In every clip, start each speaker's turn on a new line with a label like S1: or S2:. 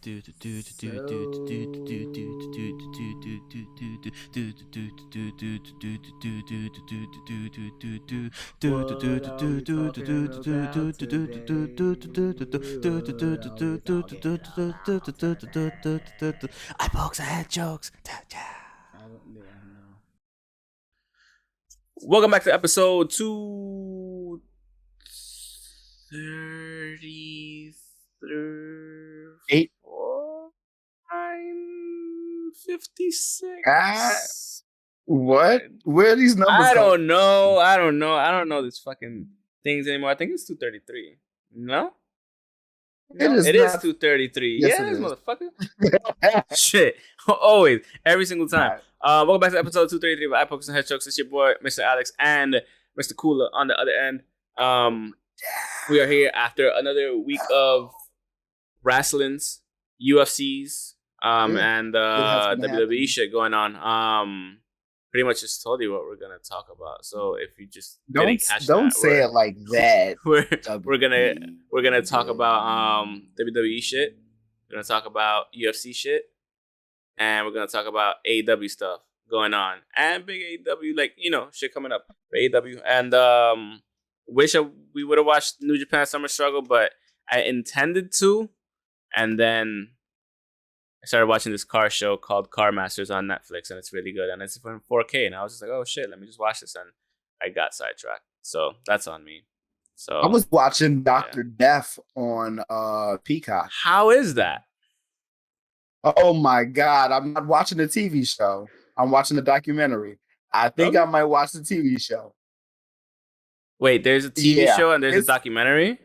S1: pokes, I had jokes.
S2: Welcome back to episode 233. 56.
S1: What? Where are these numbers?
S2: I don't know. I don't know these fucking things anymore. I think it's 233. No?
S1: It is
S2: 233.
S1: Yes,
S2: yeah,
S1: it is.
S2: motherfucker. Shit. Always. Every single time.
S1: Right.
S2: Welcome back to episode 233 of Eye Pokes and Head Chokes. It's your boy, Mr. Alex, and Mr. Cooler on the other end. We are here after another week of wrestlings, UFCs, and WWE shit going on. Pretty much just told you what we're gonna talk about. So if you just
S1: don't say it like that.
S2: We're gonna talk about WWE shit. We're gonna talk about UFC shit, and we're gonna talk about AEW stuff going on and big AEW shit coming up for AEW. And wish we would have watched New Japan Summer Struggle, but I intended to, and then I started watching this car show called Car Masters on Netflix, and it's really good, and it's in 4K, and I was just like, oh shit, let me just watch this, and I got sidetracked. So that's on me. So
S1: I was watching Dr. Death on Peacock.
S2: How is that?
S1: Oh my God, I'm not watching the TV show. I'm watching the documentary. I think I might watch the TV show.
S2: Wait, there's a TV show and there's a documentary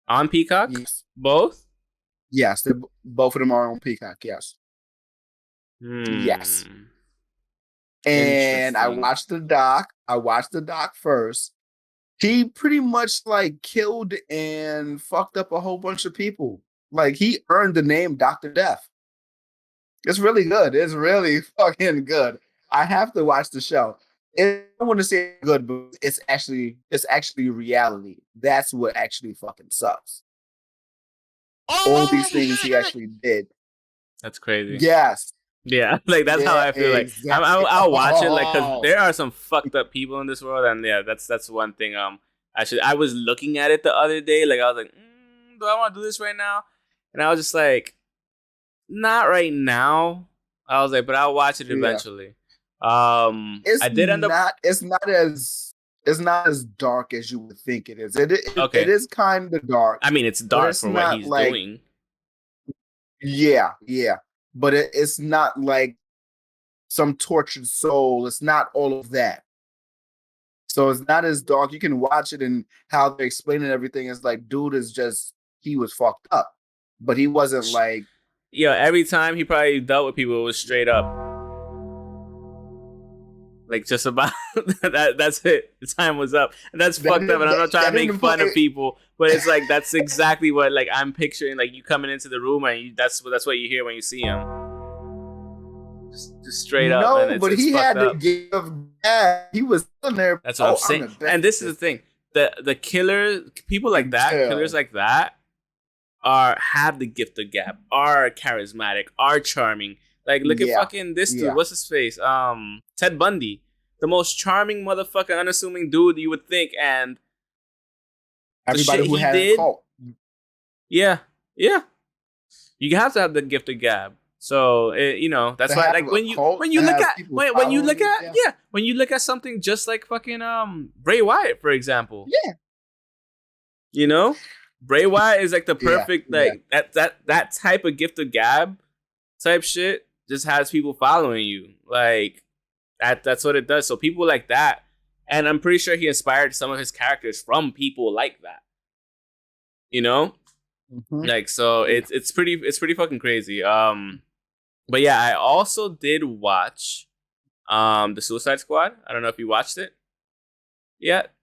S2: on Peacock?
S1: Yes.
S2: Both?
S1: Yes, both of them are on Peacock, yes. Yes. And I watched the doc. First. He pretty much killed and fucked up a whole bunch of people. He earned the name Dr. Death. It's really good. It's really fucking good. I have to watch the show. I don't want to say good, but it's actually reality. That's what actually fucking sucks. All these things he actually did.
S2: That's crazy.
S1: Yes.
S2: Yeah, that's how I feel.
S1: Exactly.
S2: I'll watch it because there are some fucked up people in this world, and yeah, that's one thing. I was looking at it the other day. I was like, do I want to do this right now? And I was just like, not right now. I was like, but I'll watch it eventually. I did end up.
S1: It's not as dark as you would think it is. It is kind of dark.
S2: I mean, it's dark for what he's doing.
S1: Yeah. But it's not like some tortured soul. It's not all of that. So it's not as dark. You can watch it, and how they're explaining everything is dude is just, he was fucked up. But he wasn't
S2: Yeah, every time he probably dealt with people, it was straight up. Just about that's it. The time was up. And that's fucked up, and I'm not trying to make fun of people, but it's that's exactly what I'm picturing. You coming into the room, and that's what you hear when you see him. Just straight up.
S1: No, but he had to give. He was in there.
S2: That's what I'm saying. And this is the thing: the killers, people like that, killers like that, have the gift of gab, are charismatic, are charming. Look at fucking this dude. What's his face? Ted Bundy. The most charming motherfucker, unassuming dude you would think. And
S1: everybody who had a cult.
S2: Yeah. You have to have the gift of gab. So, that's why, when you look at something just like fucking Bray Wyatt, for example.
S1: Yeah.
S2: Bray Wyatt is the perfect, that type of gift of gab type shit. Just has people following you. That's what it does. So people like that, and I'm pretty sure he inspired some of his characters from people like that. So it's pretty fucking crazy. But yeah, I also did watch the Suicide Squad. I don't know if you watched it yet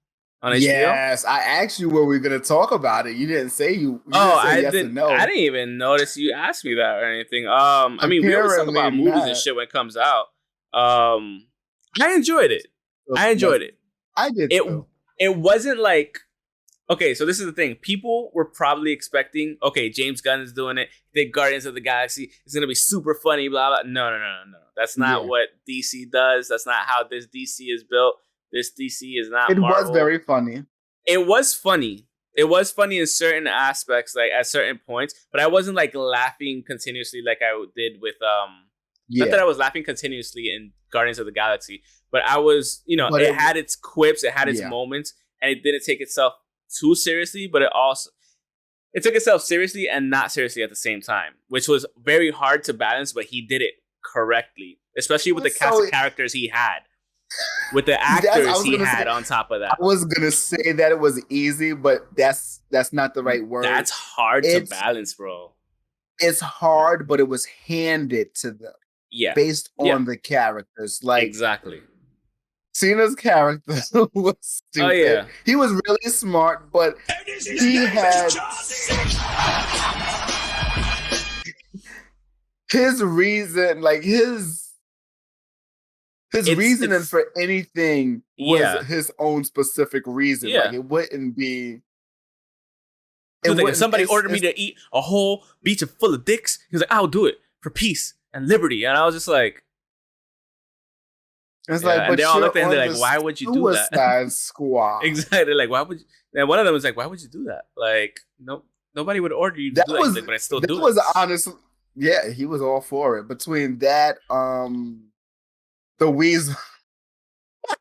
S2: on HBO.
S1: Yes, I asked you where we were gonna talk about it. You didn't say you.
S2: I didn't. No. I didn't even notice you asked me that or anything. I mean, we always talk about movies and shit when it comes out. I enjoyed it. I did.
S1: It
S2: wasn't okay, so this is the thing. People were probably expecting, okay, James Gunn is doing it. The Guardians of the Galaxy is gonna be super funny. Blah blah. No. That's not what DC does. That's not how this DC is built. This DC is not
S1: It
S2: Marvel.
S1: was very funny.
S2: It was funny. It was funny in certain aspects, like at certain points, but I wasn't like laughing continuously like I did with Not that I was laughing continuously in Guardians of the Galaxy, but I was, but it had its quips, it had its moments, and it didn't take itself too seriously, but it took itself seriously and not seriously at the same time, which was very hard to balance, but he did it correctly, especially with the cast of characters he had. With the actors he had on top of that.
S1: I was gonna say that it was easy, but that's not the right word.
S2: That's hard to balance, bro.
S1: It's hard, but it was handed to them.
S2: Yeah.
S1: Based on the characters. Like
S2: exactly.
S1: Cena's character was stupid. Oh, yeah. He was really smart, but he had his reason, like his reasoning for anything was his own specific reason. Yeah. Like it wouldn't be.
S2: Dude, like if somebody ordered me to eat a whole beach full of dicks, he was like, "I'll do it for peace and liberty," and I was just like.
S1: It's like,
S2: and they all looked at him, they're like, "Why would you do that?"
S1: Squad.
S2: Exactly. Like, why would you? And one of them was like, "Why would you do that?" Like, nobody would order you to do that, but I still do it. That
S1: was honestly, yeah, he was all for it. Between that, the Weasel.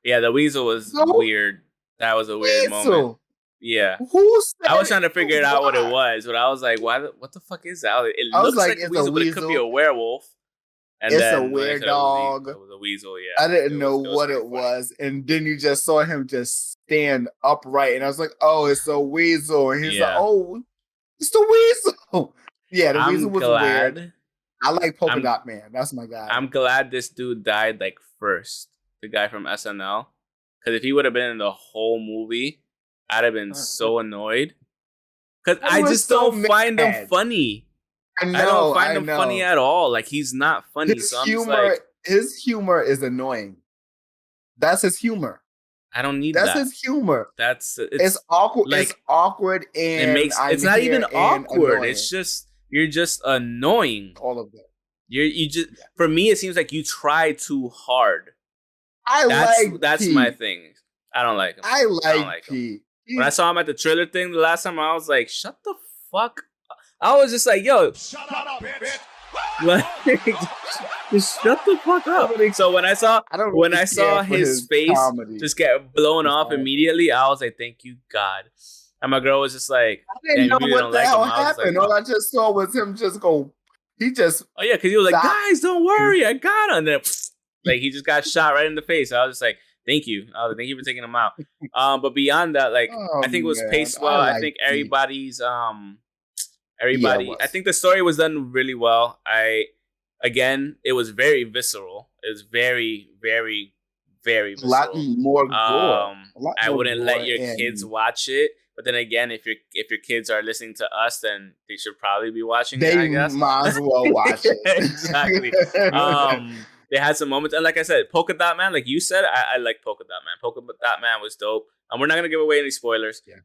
S2: Yeah, the Weasel was weird. That was a weird moment. Yeah. I was trying to figure out what it was, but I was like, "Why? What the fuck is that?" It looks like a weasel, but it could be a werewolf. And
S1: it's a weird dog.
S2: It was a weasel, yeah.
S1: I didn't know what it was. And then you just saw him just stand upright. And I was like, oh, it's a weasel. And he's like, oh, it's the weasel. Yeah, the weasel was weird. I like Polka Dot Man. That's my guy.
S2: I'm glad this dude died like first. The guy from SNL. Because if he would have been in the whole movie, I'd have been so annoyed. Because I just don't find him funny. I don't find him funny at all. Like he's not funny.
S1: His humor is annoying. That's his humor.
S2: I don't need that.
S1: That's his humor.
S2: It's
S1: awkward. Like, it's awkward and
S2: it's not even awkward. Annoying. It's just you're just annoying.
S1: All of that.
S2: You just for me it seems like you try too hard. That's my thing. I don't like him.
S1: I like Pete.
S2: When I saw him at the Triller thing the last time, I was like, shut the fuck up. I was just like, yo, shut up, bitch. Like, just shut the fuck up. So when I saw his face just get blown off immediately, I was like, thank you, God. And my girl was just like,
S1: I didn't know what the hell happened. All I just saw was him just go, oh
S2: yeah, because he was like, guys, don't worry, I got him. And then, like, he just got shot right in the face. I was just like, thank you. Thank you for taking him out. But beyond that, like, I think it was paced well. I think everybody's, I think the story was done really well. It was very visceral. It was very, very, very visceral.
S1: A lot more gore.
S2: I wouldn't let your kids watch it. But then again, if your kids are listening to us, then they should probably be watching it, I guess.
S1: They might as well watch it.
S2: Exactly. They had some moments. And like I said, Polka Dot Man, like you said, I like Polka Dot Man. Polka Dot Man was dope. We're not going to give away any spoilers. Yeah.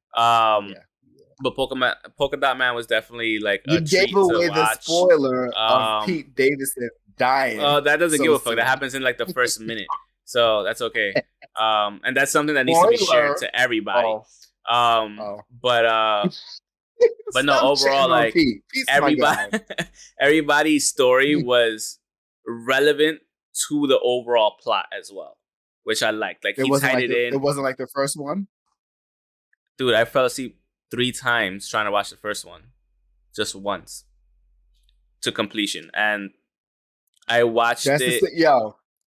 S2: But Polka Dot Man was definitely like a treat to watch. You gave away the
S1: spoiler of Pete Davidson dying.
S2: Oh, that doesn't give a fuck. That happens in like the first minute. So that's okay. And that's something that needs to be shared to everybody. But no, overall, like everybody's story was relevant to the overall plot as well, which I liked. Like he tied it in.
S1: It wasn't like the first one.
S2: Dude, I fell asleep 3 times trying to watch the first one, just once to completion, and I watched it.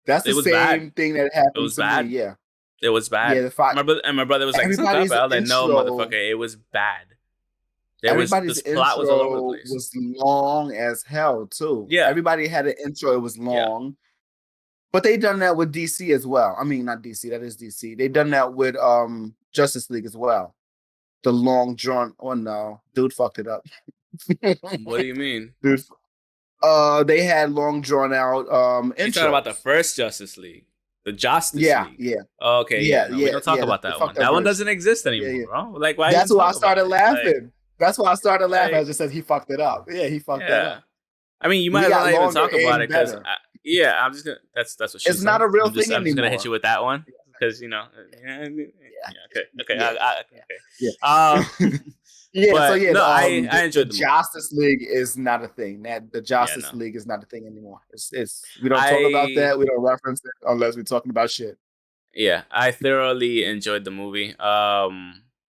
S1: That's the same thing that happened. It was bad. Yeah,
S2: it was bad. Yeah, my brother was like, "It's not that bad." I was like, "No, motherfucker, it was bad."
S1: This plot was all over the place. Was long as hell too.
S2: Yeah,
S1: everybody had an intro. It was long, but they done that with DC as well. I mean, not DC. That is DC. They done that with Justice League as well. The long drawn. Oh no, dude fucked it up.
S2: What do you mean,
S1: dude? They had long drawn out.
S2: You're talking about the first Justice League. The Justice League.
S1: Yeah.
S2: Okay, no, we don't talk about that one. That one doesn't exist anymore, bro. Like, why?
S1: That's why I started laughing.
S2: Like,
S1: that's why I started laughing. I just said he fucked it up. Yeah, he fucked that up.
S2: I mean, you might as well not even talk about it because, I'm just gonna. That's what she said.
S1: It's not a real thing anymore.
S2: I'm just gonna hit you with that one because Okay. I enjoyed the movie.
S1: Justice League is not a thing. The Justice League is not a thing anymore. It's we don't talk about that. We don't reference it unless we're talking about shit.
S2: Yeah, I thoroughly enjoyed the movie.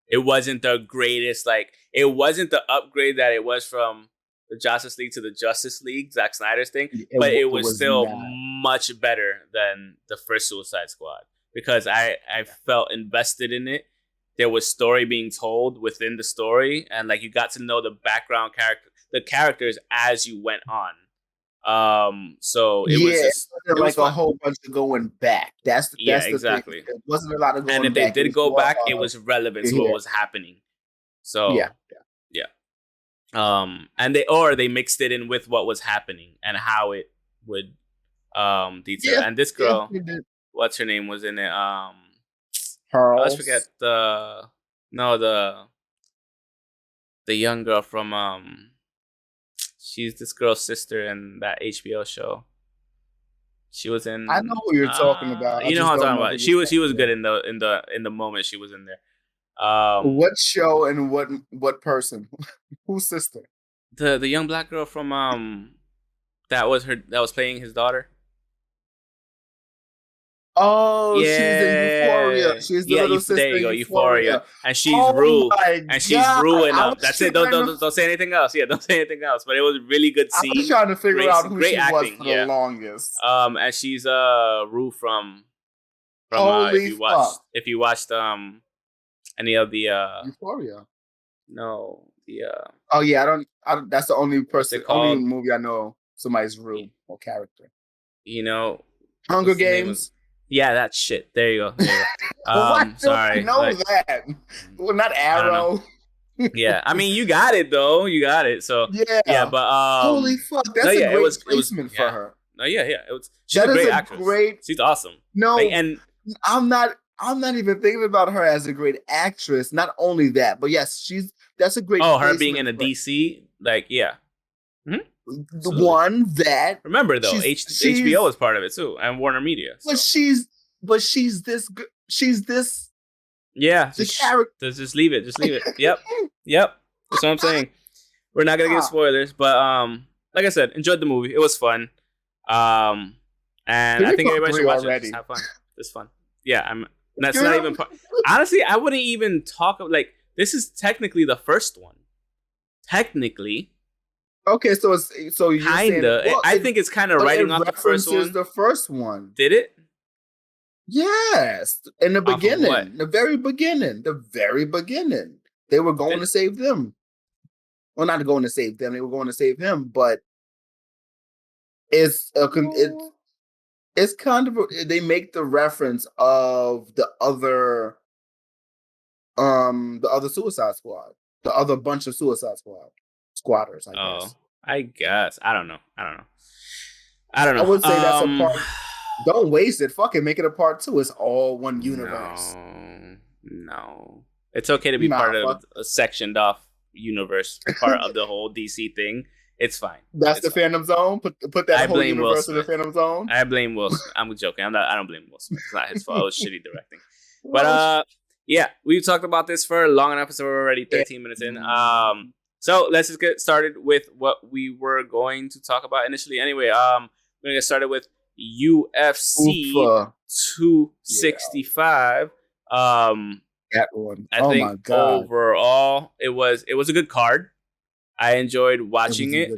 S2: It wasn't the greatest. Like, it wasn't the upgrade that it was from the Justice League to the Justice League, Zack Snyder's thing, but it was still much better than the first Suicide Squad because I felt invested in it. There was story being told within the story, and like you got to know the background characters as you went on. So it was just,
S1: like a whole bunch of going back. That's
S2: exactly.
S1: It wasn't a lot of going back.
S2: And if they did go back, it was relevant to what was happening. So yeah. And they mixed it in with what was happening and how it would detail. Yeah, and this girl, what's her name, was in it? Let's forget the young girl from she's this girl's sister in that HBO show. She was in.
S1: I know who you're talking about.
S2: You know what I'm talking about. She was good in the moment she was in there.
S1: What show and what person? Whose sister?
S2: The young black girl from that was playing his daughter.
S1: Oh, yeah. She's in Euphoria. She's the little sister.
S2: There you go, Euphoria. And she's rude. And she's rude enough. That's it. Don't say anything else. Yeah, don't say anything else. But it was a really good scene.
S1: I was trying to figure out who she was for the longest.
S2: And she's Rue from if you watched any of the
S1: Euphoria.
S2: No, the
S1: oh yeah, I don't that's the only only movie I know somebody's Rue or character.
S2: You know,
S1: Hunger Games.
S2: Yeah, that shit. There you go. Sorry.
S1: I know that. Well, not Arrow.
S2: Yeah, I mean, you got it though. You got it. So yeah, but
S1: holy fuck, that's a great placement for her.
S2: No, it was. She's a great actress. She's awesome.
S1: No, and I'm not even thinking about her as a great actress. Not only that, but yes, that's a great.
S2: Oh, her being in a DC, like Mm-hmm.
S1: The one that
S2: remember though, HBO was part of it too, and Warner Media. So.
S1: But she's this.
S2: Yeah,
S1: the character.
S2: Just leave it. Yep. That's what I'm saying. We're not gonna give spoilers, but like I said, enjoyed the movie. It was fun. And I think everybody should watch it. Just have fun. It's fun. Yeah, that's not even part. Honestly, I wouldn't even talk of like this is technically the first one. Technically.
S1: Okay, so you're
S2: kinda.
S1: Saying,
S2: I think it's kind of writing off the first one.
S1: The first one.
S2: Did it?
S1: Yes, in the beginning, the very beginning, they were going to save them. Well, not going to save them; they were going to save him. But it's kind of they make the reference of the other Suicide Squad, the other bunch of Suicide Squatters, I guess.
S2: I guess. I don't know.
S1: I would say that's a part. Don't waste it. Fuck it. Make it a part 2. It's all one universe.
S2: No. It's okay to be part of a sectioned off universe, part of the whole DC thing. It's fine.
S1: That's the Phantom Zone. Put that whole universe in the Phantom Zone.
S2: I blame Will Smith. I'm joking. I don't blame Will Smith. It's not his fault. It was shitty directing. But yeah, we've talked about this for a long enough episode already. 13 minutes in. So let's just get started with what we were going to talk about initially. Anyway, we're gonna get started with UFC 265.
S1: That one.
S2: I think my God. Overall, it was a good card. I enjoyed watching it.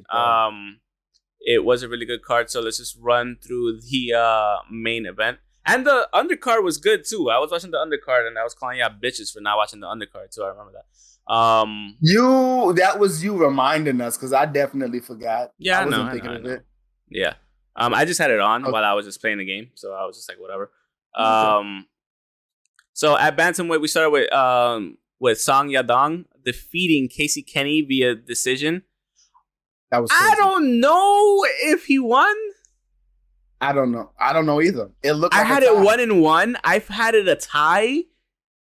S2: It was a really good card. So let's just run through the main event. And the undercard was good too. I was watching the undercard and I was calling y'all bitches for not watching the undercard too. I remember that.
S1: That was you reminding us because I definitely forgot.
S2: Yeah,
S1: I wasn't
S2: thinking
S1: of it.
S2: Yeah. I just had it on while I was just playing the game, so I was just like, whatever. So at bantamweight, we started with Song Yadong defeating Casey Kenney via decision.
S1: That was crazy.
S2: I don't know if he won.
S1: I don't know. I don't know either. It looked
S2: I
S1: like a
S2: had it
S1: tie.
S2: 1-1. I've had it a tie.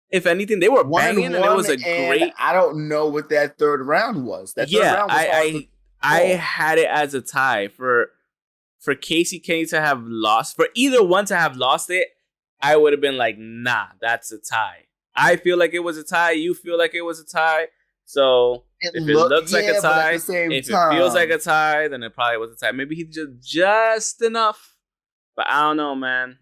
S2: If anything, they were banging, and it was a great.
S1: I don't know what that third round was. That third
S2: Yeah,
S1: round was hard to
S2: I
S1: call.
S2: had it as a tie for Casey Kenney to have lost, for either one to have lost it. I would have been like, nah, that's a tie. I feel like it was a tie. You feel like it was a tie. So if it looks like a tie, if it feels like a tie, then it probably was a tie. Maybe he did just enough, but I don't know, man.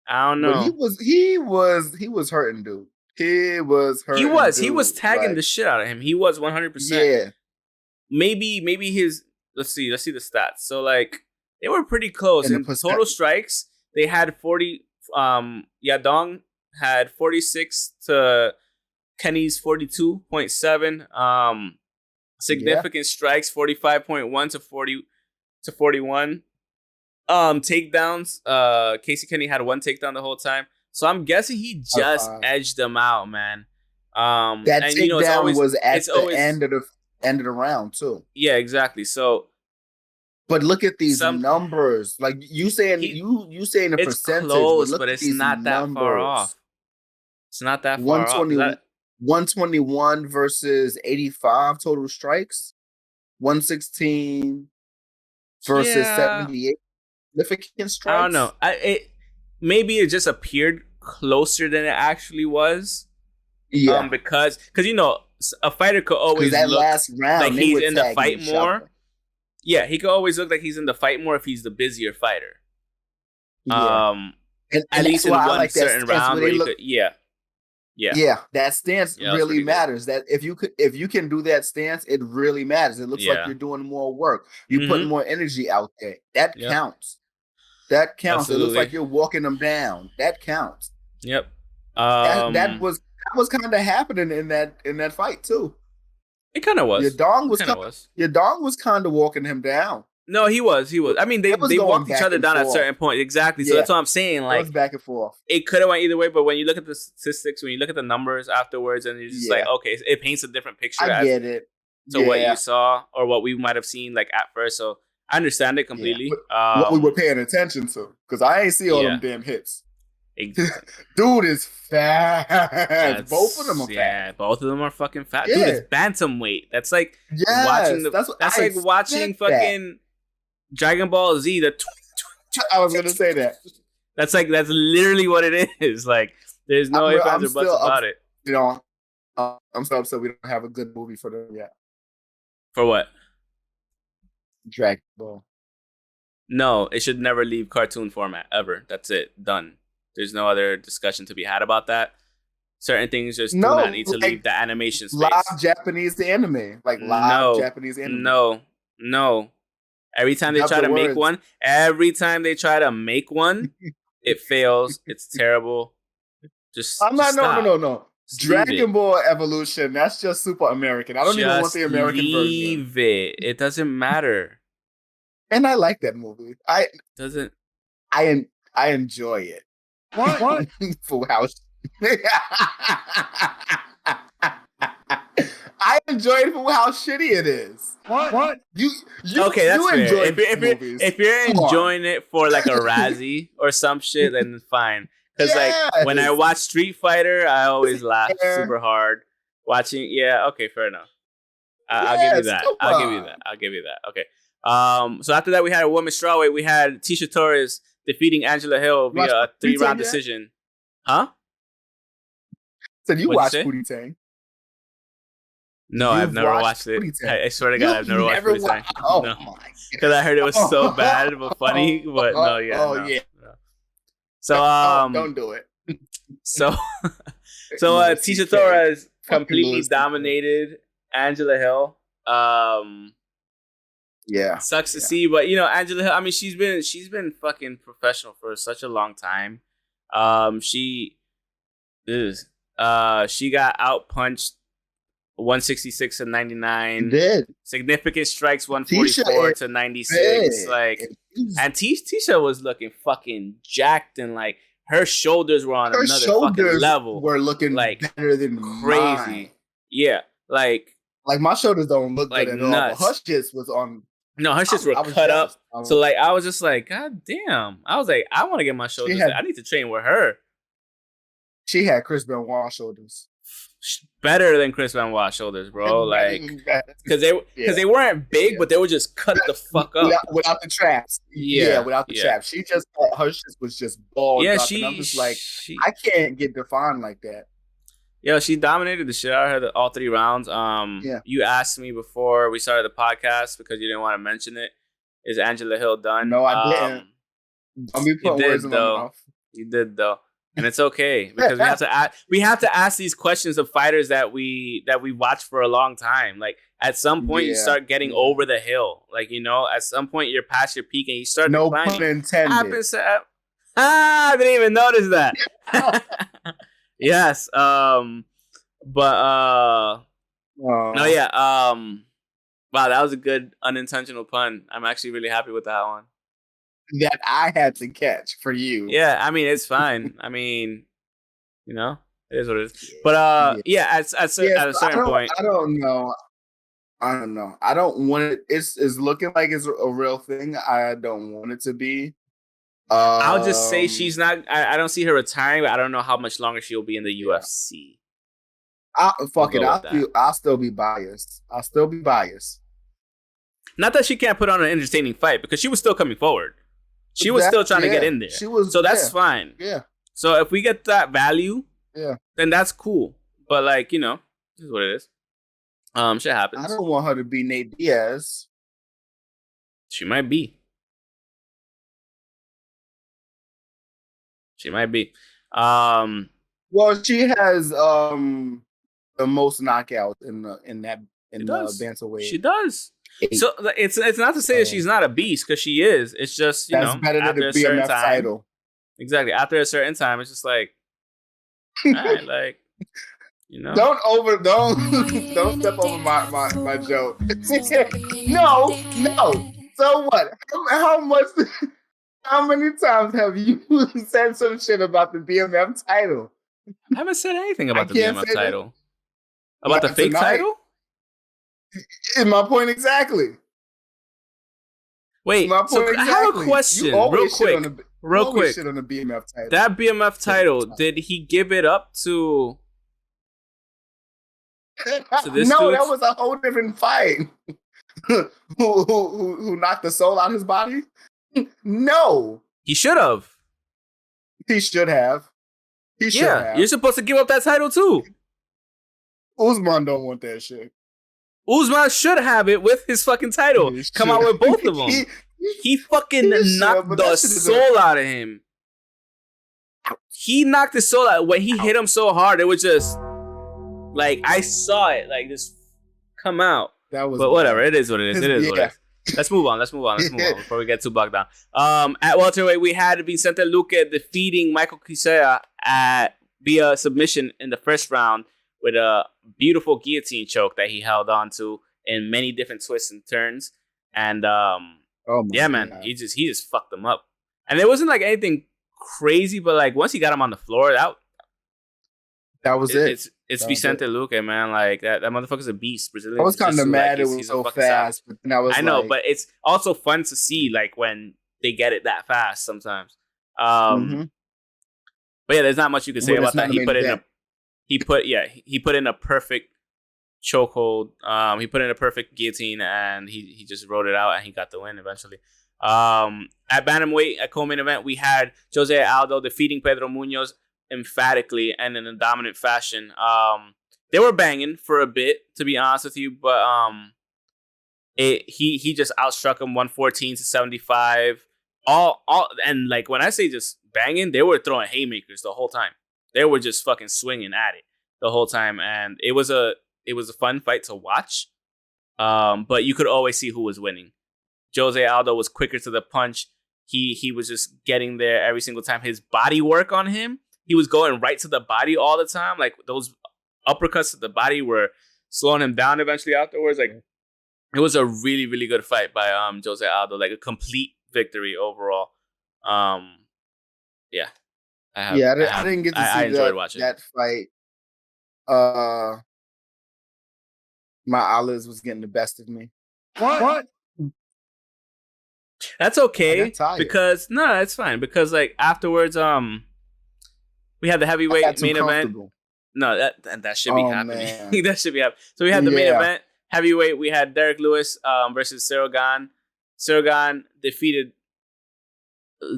S2: I don't know.
S1: But he was hurting, dude. He was hurting.
S2: He was tagging the shit out of him. He was 100%.
S1: Yeah.
S2: Maybe his. Let's see the stats. So like they were pretty close in total strikes. They had 40. Yadong had 46 to Kenny's 42.7. Significant strikes 45.1 to 41. Takedowns. Casey Kenney had one takedown the whole time, so I'm guessing he just edged them out, man.
S1: That takedown was at the end of the round too.
S2: Yeah, exactly. So,
S1: but look at these numbers. Like you saying, you saying the percentage,
S2: close, but it's not that far off. It's not that far off.
S1: 121 versus 85 total strikes. 116 versus 78 significant strikes.
S2: I don't know. Maybe it just appeared closer than it actually was.
S1: Yeah.
S2: Because a fighter could always
S1: that
S2: look
S1: last round,
S2: like he's in the fight more. Yeah, he could always look like he's in the fight more if he's the busier fighter.
S1: Yeah.
S2: At least in one certain round where you could. Yeah,
S1: that stance really matters. That if you can do that stance, it really matters. It looks like you're doing more work. You're putting more energy out there. That counts. That counts. Absolutely. It looks like you're walking them down. That counts.
S2: Yep.
S1: That was kind of happening in that fight too.
S2: It kind of was.
S1: Your dong was kind of walking him down.
S2: No, he was. I mean, they walked each other down at a certain point. Exactly. So that's what I'm saying. Like,
S1: it was back and forth.
S2: It could have went either way, but when you look at the statistics, when you look at the numbers afterwards, and you're just like, okay, it paints a different picture.
S1: I get it.
S2: So what you saw or what we might have seen like at first. So I understand it completely.
S1: What we were paying attention to, because I ain't see all them damn hits.
S2: Exactly.
S1: Dude is fat. Both of them are fat.
S2: Yeah, both of them are fucking fat. Dude, it's bantamweight. That's like watching that's like watching fucking Dragon Ball Z.
S1: I was gonna say that.
S2: That's literally what it is. Like, there's no ifs, ands, or buts about it.
S1: I'm so upset we don't have a good movie for them yet.
S2: For what?
S1: Dragon Ball.
S2: No, it should never leave cartoon format ever. That's it. Done. There's no other discussion to be had about that. Certain things just do not need to leave the animation space.
S1: Live Japanese anime. Like live Japanese anime.
S2: No. Every time they try to make one, it fails. It's terrible.
S1: No. Dragon Ball Evolution, that's just super American. I don't even want the American version.
S2: Leave it. It doesn't matter.
S1: And I like that movie. I enjoy it.
S2: What?
S1: Full House. I enjoy it for how shitty it is.
S2: What?
S1: You
S2: okay, that's fair.
S1: Enjoy
S2: if you're enjoying it for like a Razzie or some shit, then fine. Because like when I watch Street Fighter, I always laugh super hard. Watching, okay, fair enough. I'll give you that. I'll give you that. Okay. So after that, we had a women's strawweight. We had Tisha Torres defeating Angela Hill via a 3-round decision. Huh?
S1: So you watched Pootie Tang?
S2: No, I've never watched it. I swear to God, I've never watched Pootie Tang. Oh no. My God. Because I heard it was so bad but funny. But no, yeah. So
S1: don't do it.
S2: So Tisha Torres completely dominated Angela Hill. Sucks to see, but Angela Hill, I mean, she's been fucking professional for such a long time. She got out punched 166 to 99.
S1: Did
S2: significant strikes 144 to 96. Like, and Tisha was looking fucking jacked, and like her shoulders were on another fucking level.
S1: Were looking like better than
S2: crazy.
S1: Mine.
S2: Yeah, like
S1: my shoulders don't look good at all. But her shit was on
S2: No, her shits were cut up. So like, I was just like, God damn. I was like, I want to get my shoulders. I need to train with her.
S1: She had Chris Benoit shoulders.
S2: Better than Chris Benoit shoulders, bro. Like, because they weren't big, but they were just cut the fuck up
S1: without the traps. Yeah, without the traps. She just her shit was just balled up, and I'm just like, I can't get defined like that.
S2: Yo, she dominated the shit out of her all 3 rounds. You asked me before we started the podcast because you didn't want to mention it. Is Angela Hill done?
S1: No, I didn't. Don't be putting words in my mouth.
S2: You did though. And it's okay because we have to ask these questions of fighters that we watch for a long time. Like at some point you start getting over the hill. Like, you know, at some point you're past your peak and you start declining.
S1: No pun intended.
S2: I didn't even notice that. Yes. No, yeah. Wow, that was a good unintentional pun. I'm actually really happy with that one.
S1: That I had to catch for you.
S2: Yeah, I mean, it's fine. I mean, you know, it is what it is. But at a certain point,
S1: I don't know. I don't want it. It's looking like it's a real thing. I don't want it to be.
S2: I'll just say she's not. I don't see her retiring, but I don't know how much longer she'll be in the UFC.
S1: I'll still be biased.
S2: Not that she can't put on an entertaining fight because she was still coming forward. She was still trying to get in there. So that's fine.
S1: Yeah.
S2: So if we get that value, then that's cool. But like, you know, this is what it is. Shit happens.
S1: I don't want her to be Nate Diaz.
S2: She might be.
S1: Well, she has the most knockouts in the bantamweight.
S2: She does. So it's not to say that she's not a beast because she is. It's just
S1: that's better than the BMF title.
S2: Exactly. After a certain time, it's just like, all right, like, you know.
S1: Don't step over my joke. No. So what? How many times have you said some shit about the BMF title?
S2: I haven't said anything about the BMF title. About the fake title?
S1: Is my point exactly?
S2: Wait, so I have a question, real quick.
S1: Shit on the BMF title.
S2: That BMF title, did he give it up to this
S1: No,
S2: dude?
S1: that was a whole different fight. who knocked the soul out of his body? No,
S2: he should have.
S1: He should have.
S2: You're supposed to give up that title too.
S1: Usman don't want that shit.
S2: Usman should have it with his fucking title. Come out with both of them. He fucking knocked the soul out of him. He knocked his soul out. When he hit him so hard, it was just like I saw it like just come out. But whatever, it is what it is. It is what it is. Let's move on before we get too bogged down. At welterweight, we had Vicente Luque defeating Michael Chisea via submission in the first round with a beautiful guillotine choke that he held on to in many different twists and turns. And man, he just fucked them up. And it wasn't like anything crazy, but like once he got him on the floor,
S1: that was it.
S2: It's Vicente Luque, man. Like that motherfucker's a beast. Brazilian.
S1: I was kind of mad it was so fast, but then I know,
S2: but it's also fun to see like when they get it that fast sometimes. But yeah, there's not much you can say about that. He put in a perfect chokehold. He put in a perfect guillotine, and he just wrote it out, and he got the win eventually. At bantamweight, at co-main event, we had Jose Aldo defeating Pedro Munoz emphatically and in a dominant fashion. They were banging for a bit, to be honest with you, but he just outstruck him 114-75. All and like when I say just banging, they were throwing haymakers the whole time. They were just fucking swinging at it the whole time, and it was a fun fight to watch. But you could always see who was winning. Jose Aldo was quicker to the punch. He was just getting there every single time. His body work on him, he was going right to the body all the time. Like those uppercuts to the body were slowing him down eventually afterwards. Like it was a really, really good fight by Jose Aldo. Like a complete victory overall. Yeah. I
S1: didn't get to see that fight. My eyelids was getting the best of me.
S2: What? That's okay because it's fine because like afterwards, we had the heavyweight main event. No, that should be happening. That should be happening. So we had the main event heavyweight. We had Derek Lewis versus Cyril Gane. Cyril Gane defeated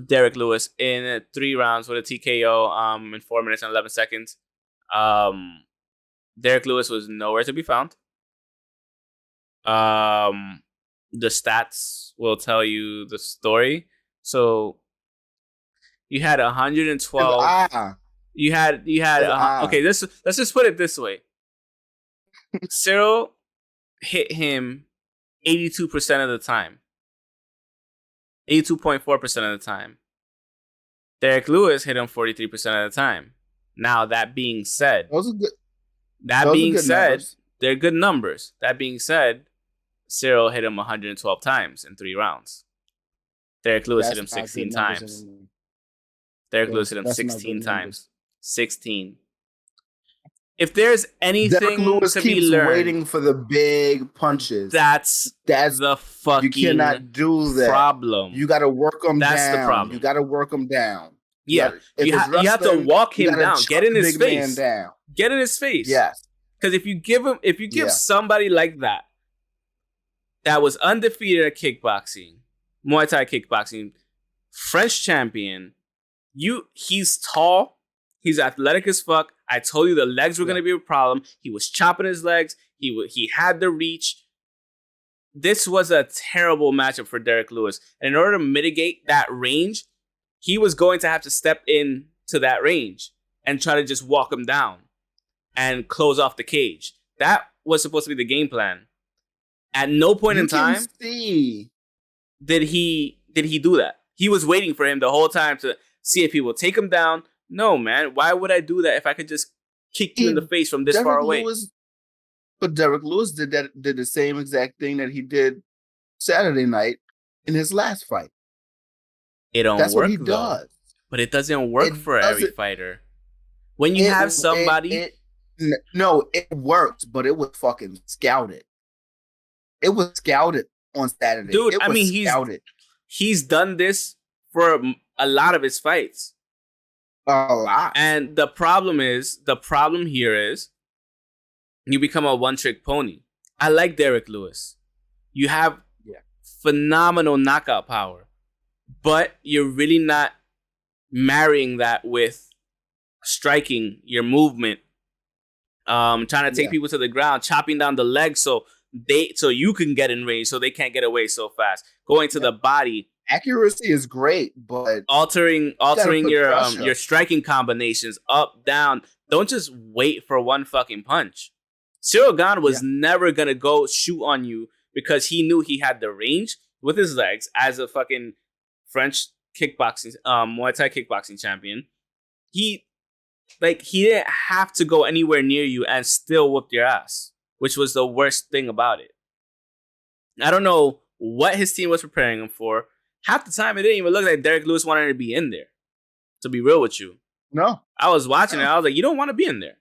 S2: Derek Lewis in 3 rounds with a TKO in 4 minutes and 11 seconds. Derek Lewis was nowhere to be found. The stats will tell you the story. So you had 112. You had okay, let's just put it this way. Cyril hit him 82% of the time. 82.4% of the time. Derek Lewis hit him 43% of the time. Now that being said, they're good numbers. That being said, Cyril hit him 112 times in 3 rounds. Derek Lewis hit him 16 times. Derek Lewis hit him 16 times. 16. If there's anything Derek Lewis to be learned,
S1: waiting for the big punches.
S2: That's the fucking
S1: you cannot do that.
S2: Problem.
S1: You got to work them down.
S2: That's the problem.
S1: You got to work them down.
S2: Yeah, you have to walk him down. Get in his face. Get in his face.
S1: Yes.
S2: Because if you give somebody like that was undefeated at kickboxing, Muay Thai kickboxing, French champion, he's tall. He's athletic as fuck. I told you the legs were going to be a problem. He was chopping his legs. He had the reach. This was a terrible matchup for Derek Lewis. And in order to mitigate that range, he was going to have to step into that range and try to just walk him down and close off the cage. That was supposed to be the game plan. At no point in time did he do that. He was waiting for him the whole time to see if he will take him down. No, man. Why would I do that if I could just kick you in the face from this far away?
S1: But Derek Lewis did the same exact thing that he did Saturday night in his last fight.
S2: It don't work. That's what he does. But it doesn't work for every fighter. When you have somebody...
S1: it worked, but it was fucking scouted. It was scouted on Saturday.
S2: Dude, he's done this for a lot of his fights.
S1: A lot.
S2: And the problem here is you become a one-trick pony. I like Derek Lewis. You have phenomenal knockout power, but you're really not marrying that with striking, your movement, trying to take people to the ground, chopping down the legs so you can get in range so they can't get away so fast. Going to the body.
S1: Accuracy is great, but
S2: altering your striking combinations up, down. Don't just wait for one fucking punch. Cyril Gane was never gonna go shoot on you because he knew he had the range with his legs as a fucking French kickboxing, Muay Thai kickboxing champion. He didn't have to go anywhere near you and still whoop your ass, which was the worst thing about it. I don't know what his team was preparing him for. Half the time, it didn't even look like Derek Lewis wanted to be in there. To be real with you.
S1: No.
S2: I was watching it. I was like, you don't want to be in there.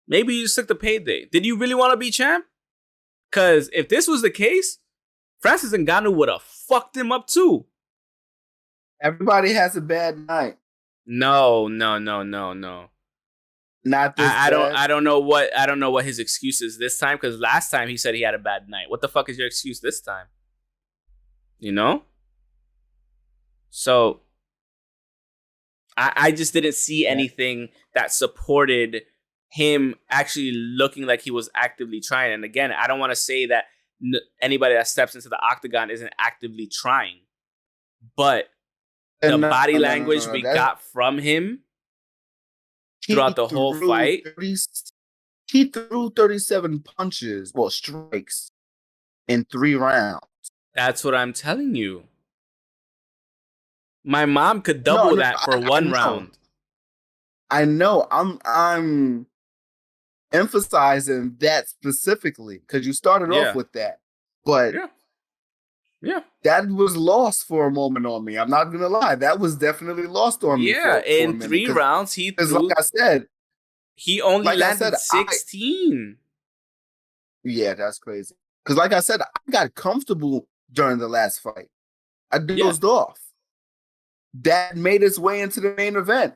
S2: Maybe you just took the payday. Did you really want to be champ? Because if this was the case, Francis Ngannou would have fucked him up too.
S1: Everybody has a bad night.
S2: No.
S1: Not this
S2: I don't know what his excuse is this time, because last time he said he had a bad night. What the fuck is your excuse this time? You know? So I just didn't see anything that supported him actually looking like he was actively trying. And again, I don't want to say that anybody that steps into the octagon isn't actively trying, but the body language we got from him throughout the whole fight.
S1: He threw 37 punches, strikes in 3 rounds.
S2: That's what I'm telling you. My mom could double that for one round.
S1: I know. I'm emphasizing that specifically because you started off with that. But that was lost for a moment on me. I'm not gonna lie. That was definitely lost on me.
S2: Yeah, in 3 rounds, he threw,
S1: like I said,
S2: he only landed 16.
S1: Yeah, that's crazy. Because like I said, I got comfortable during the last fight. I dozed off. That made its way into the main event.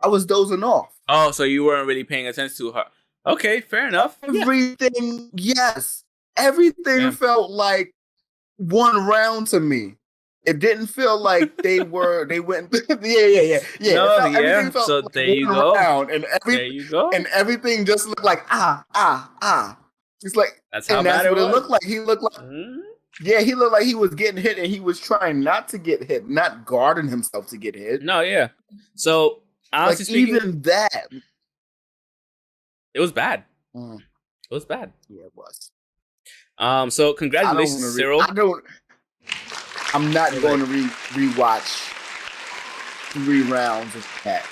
S1: I was dozing off.
S2: Oh, so you weren't really paying attention to her. Okay, fair enough.
S1: Everything, yes. Everything felt like one round to me. It didn't feel like they went. Yeah.
S2: No,
S1: Everything felt
S2: so
S1: like
S2: there you go.
S1: Round, and
S2: there you go.
S1: And everything just looked like It's like
S2: that's what it
S1: looked like. He looked like. Yeah, he looked like he was getting hit, and he was trying not to get hit, not guarding himself to get hit.
S2: No, yeah. So honestly speaking,
S1: even that,
S2: it was bad. It was bad.
S1: Yeah, it was.
S2: So congratulations, Cyril.
S1: I'm not going to rewatch 3 rounds of that.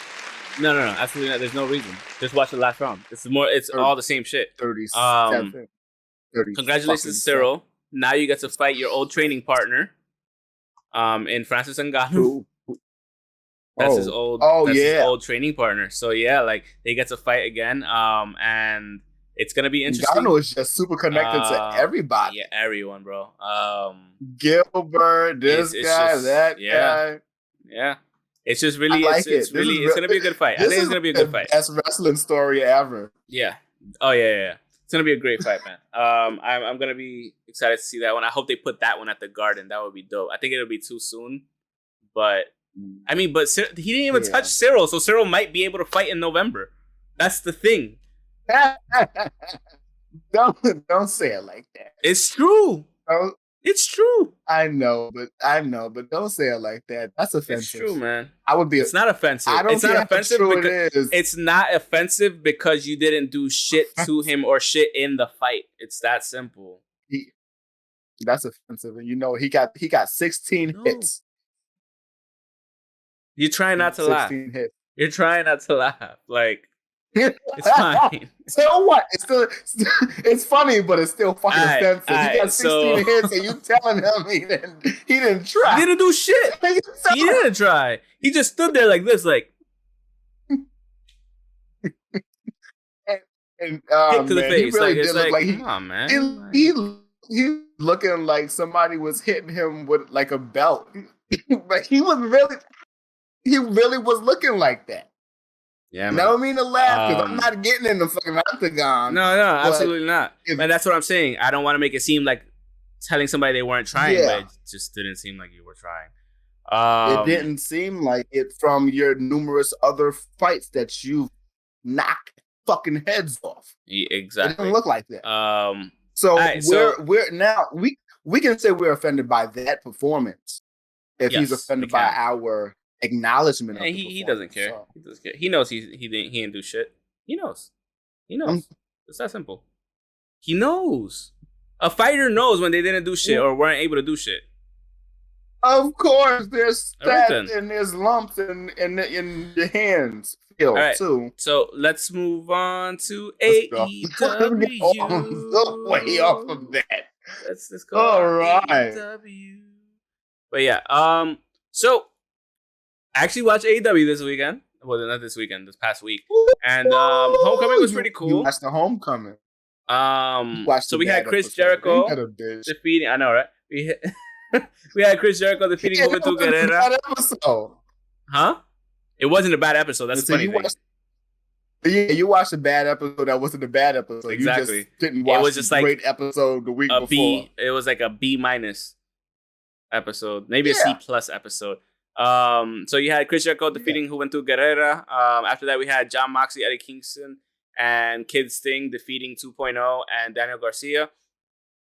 S2: No, absolutely not. There's no reason. Just watch the last round. It's all the same shit.
S1: 37.
S2: Congratulations, Cyril. Now you get to fight your old training partner, in Francis Ngannou. That's his old. His old training partner. So yeah, like they get to fight again. And it's gonna be interesting.
S1: Ngannou is just super connected to everybody.
S2: Yeah, everyone, bro.
S1: Gilbert, that guy.
S2: Yeah. It's just really, it's gonna be a good fight. I think it's gonna be a good fight.
S1: Best wrestling story ever.
S2: Yeah. Oh yeah. It's gonna be a great fight, man. I'm gonna be excited to see that one. I hope they put that one at the Garden. That would be dope. I think it'll be too soon, but I mean, he didn't even touch Cyril, so Cyril might be able to fight in November. That's the thing.
S1: Don't say it like that.
S2: It's true. It's true.
S1: I know, but don't say it like that. That's offensive.
S2: It's true, man.
S1: It's
S2: not offensive. It's not offensive because it's not offensive because you didn't do shit to him or shit in the fight. It's that simple.
S1: That's offensive, and he got 16 hits.
S2: You're trying not to laugh.
S1: Hits.
S2: You're trying not to laugh. Like it's fine.
S1: So what? It's funny, but it's still fucking offensive. He got 16 hits, and you telling him he didn't try.
S2: He didn't do shit. He didn't try. He just stood there like this, like
S1: and
S2: hit to the face.
S1: He really
S2: did
S1: look like
S2: come on, man.
S1: He looking like somebody was hitting him with like a belt. Like he really was looking like that.
S2: Yeah,
S1: man. I don't mean to laugh because I'm not getting in the fucking octagon.
S2: No, absolutely not. Man, that's what I'm saying. I don't want to make it seem like telling somebody they weren't trying, but it just didn't seem like you were trying.
S1: It didn't seem like it from your numerous other fights that you've knocked fucking heads off.
S2: Exactly.
S1: It didn't look like that. So
S2: right,
S1: we're now we can say we're offended by that performance if he's offended by our acknowledgement.
S2: And he doesn't care. So. He doesn't care. He knows he didn't do shit. He knows. It's that simple. He knows. A fighter knows when they didn't do shit or weren't able to do shit.
S1: Of course, there's stats and there's lumps in your hands too.
S2: So let's move on to AEW.
S1: Way off of that.
S2: Let's go.
S1: All right.
S2: AEW. But yeah, so I actually watched AEW this weekend. Well, not this weekend, this past week. And Homecoming was pretty cool.
S1: You watched the Homecoming.
S2: So we had Chris Jericho defeating. I know, right? We had Chris Jericho defeating Juventud Guerrera. Huh? It wasn't a bad episode. That's the funny thing.
S1: You watched a bad episode that wasn't a bad episode.
S2: Exactly.
S1: You just didn't watch
S2: it was just
S1: a
S2: like
S1: great episode the week before.
S2: It was like a B- episode. Maybe a C+ episode. So you had Chris Jericho defeating Juventud Guerrera. After that, we had Jon Moxley, Eddie Kingston, and Kid Sting defeating 2.0 and Daniel Garcia.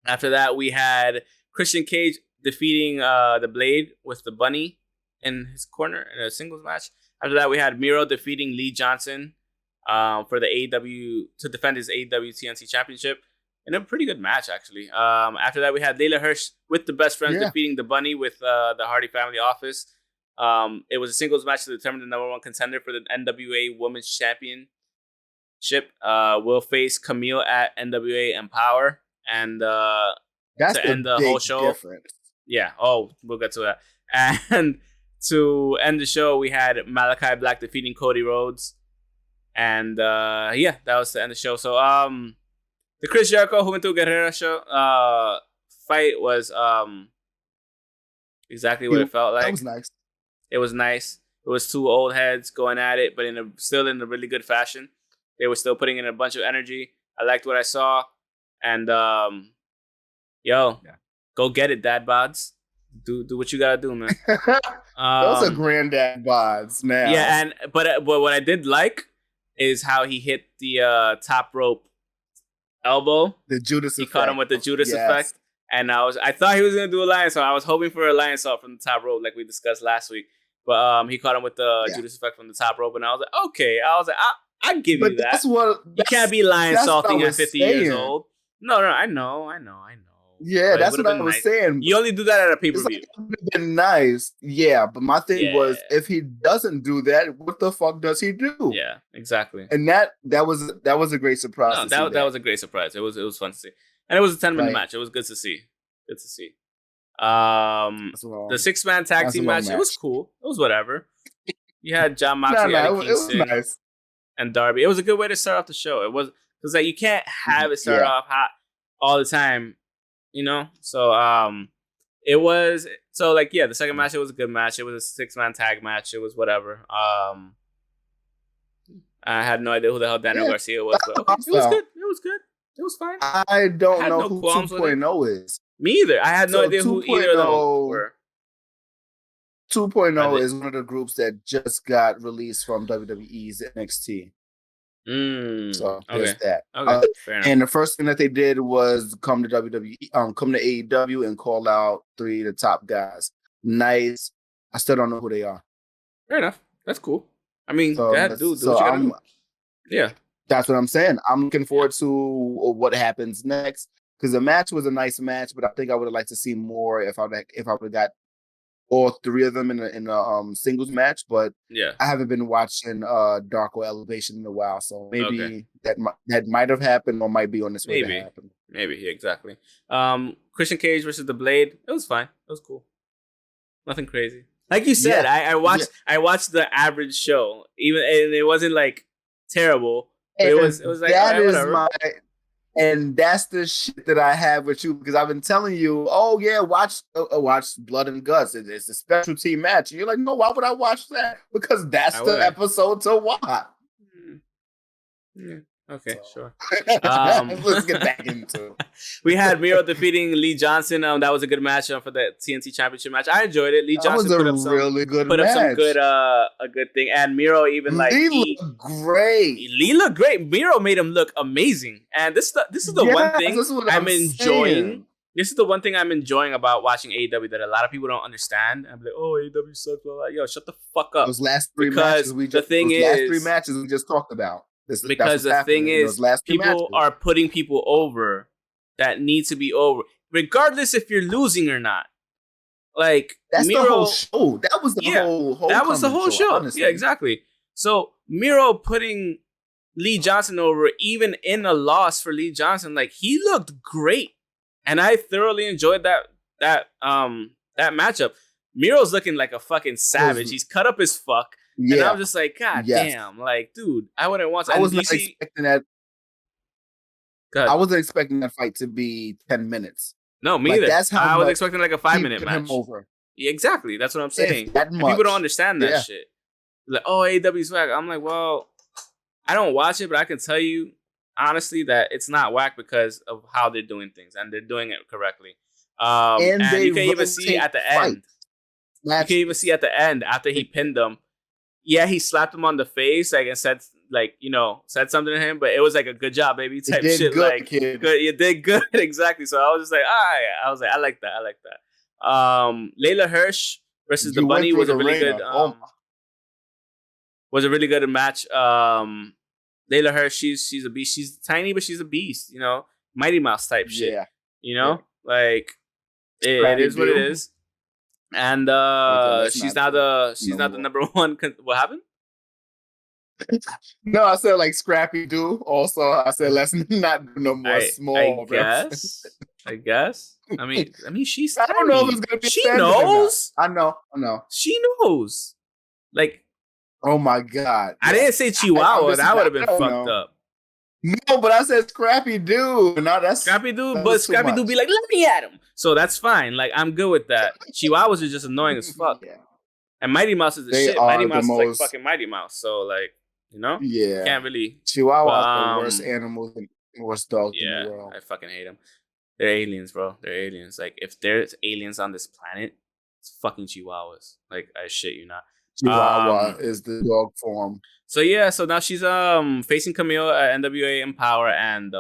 S2: After that, we had Christian Cage defeating the Blade with the bunny in his corner in a singles match. After that, we had Miro defeating Lee Johnson for the AEW to defend his AEW TNT Championship in a pretty good match, actually. After that, we had Layla Hirsch with the Best Friends defeating the bunny with the Hardy Family Office. It was a singles match to determine the number one contender for the NWA Women's Championship. Will face Camille at NWA Empower. And
S1: that's
S2: to end the whole show.
S1: Difference.
S2: Yeah. Oh, we'll get to that. And to end the show, we had Malachi Black defeating Cody Rhodes. And that was to end the show. So the Chris Jericho Juventud Guerrera show fight was Exactly what it felt like.
S1: That was nice.
S2: It was nice. It was two old heads going at it, but still in a really good fashion. They were still putting in a bunch of energy. I liked what I saw. And go get it, dad bods. Do what you gotta do, man.
S1: Those are granddad bods now.
S2: Yeah, but what I did like is how he hit the top rope elbow.
S1: The Judas
S2: he
S1: effect.
S2: Caught him with the Judas effect. And I thought he was gonna do a lion salt. I was hoping for a lion salt from the top rope, like we discussed last week. But he caught him with the Judas effect from the top rope, and I was like, okay. I was like, I give you that. You can't be lion salting at 50 years old. No, I know.
S1: Yeah, but that's what I was saying.
S2: You only do that at a pay-per-view.
S1: It would have been nice. Yeah, but my thing was, if he doesn't do that, what the fuck does he do?
S2: Yeah, exactly.
S1: And that was a great surprise.
S2: No, that was a great surprise. It was fun to see. And it was a 10-minute match. It was good to see. The 6-man tag team match, it was cool. It was whatever. You had John Moxley, Eddie Kingston, it was nice. And Darby. It was a good way to start off the show. It was because like you can't have it start off hot all the time. You know, so it was the second match, it was a good match. It was a 6-man tag match. It was whatever. I had no idea who the hell Daniel Garcia was, but okay, it was good. It was fine.
S1: I don't know who 2.0 is.
S2: Me either. I had no idea who either of them were.
S1: 2.0 is one of the groups that just got released from WWE's NXT. So there's that.
S2: Okay, fair enough.
S1: And the first thing that they did was come to WWE, come to AEW and call out 3 of the top guys. Nice. I still don't know who they are.
S2: Fair enough. That's cool. I mean, do what you gotta do. Yeah.
S1: That's what I'm saying. I'm looking forward to what happens next because the match was a nice match, but I think I would have liked to see more if I would have got all 3 of them in a singles match, but I haven't been watching Dark or Elevation in a while, so maybe that might have happened or might be on this way to happen.
S2: Maybe, yeah, exactly. Christian Cage versus The Blade. It was fine. It was cool. Nothing crazy. Like you said, I watched the average show, and it wasn't like terrible. But it was like
S1: that is
S2: whatever.
S1: And that's the shit that I have with you because I've been telling you, oh yeah, watch Blood and Guts. It's a specialty match. And you're like, no, why would I watch that? Because that's the episode to watch.
S2: Yeah. Okay, sure.
S1: Let's get back into it.
S2: We had Miro defeating Lee Johnson. That was a good match for the TNT Championship match. I enjoyed it. Lee Johnson put up some good thing, and Miro even
S1: Lee looked great.
S2: Lee looked great. Miro made him look amazing, and this is the one thing I'm enjoying. This is the one thing I'm enjoying about watching AEW that a lot of people don't understand. I'm like, oh, AEW sucks. Blah, blah. Yo, shut the fuck up.
S1: Those last 3 matches we just talked about.
S2: Because the thing is, people are putting people over that need to be over, regardless if you're losing or not. Like
S1: that's
S2: Miro,
S1: the whole show. That was the whole.
S2: That was the whole show. Honestly. Yeah, exactly. So Miro putting Lee Johnson over, even in a loss for Lee Johnson, like he looked great, and I thoroughly enjoyed that matchup. Miro's looking like a fucking savage. He's cut up as fuck. Yeah. And I was just like, God damn, like, dude, I wouldn't want to.
S1: I was not expecting that. I wasn't expecting that fight to be 10 minutes.
S2: No, me either. That's how I was expecting like a 5-minute match. Him over. Yeah, exactly. That's what I'm saying. People don't understand that shit. Like, oh, AEW's whack. I'm like, well, I don't watch it, but I can tell you honestly that it's not whack because of how they're doing things, and they're doing it correctly. And you can even see at the end. You can even see at the end after he pinned them. Yeah, he slapped him on the face, like, and said, like, said something to him, but it was like a good job, baby, type shit.
S1: Good,
S2: like,
S1: kid.
S2: Good, you did good, exactly. So I was just like, I was like, I like that. Layla Hirsch versus the Bunny was a really good, match. Layla Hirsch, she's a beast. She's tiny, but she's a beast. Mighty Mouse type shit.
S1: Yeah.
S2: Like it is what it is. And she's not the number one. What happened?
S1: No, I said like Scrappy Doo. Also, I said let's not do no more small.
S2: I guess. I mean, she's tiny.
S1: I don't know if it's gonna be.
S2: She knows.
S1: I know.
S2: She knows. Like,
S1: oh my god!
S2: I didn't say Chihuahua. That would have been fucked up.
S1: No, but I said Scrappy Doo. No,
S2: Scrappy Doo,
S1: that
S2: but
S1: was too
S2: Scrappy Doo
S1: much.
S2: be like, let me at him. So that's fine. Like, I'm good with that. Chihuahuas are just annoying as fuck.
S1: Yeah.
S2: And Mighty Mouse is the
S1: They
S2: shit. Mighty
S1: are the
S2: Mouse is like
S1: most.
S2: fucking Mighty Mouse. So, like, you know?
S1: Yeah.
S2: Can't really.
S1: Chihuahuas
S2: But,
S1: are the worst animals and worst dogs in the
S2: yeah,
S1: world.
S2: I fucking hate them. They're aliens, bro. They're aliens. Like, if there's aliens on this planet, it's fucking Chihuahuas. Like, I shit you not.
S1: Chihuahua is the dog form.
S2: So yeah, so now she's facing Camille at NWA Empower, and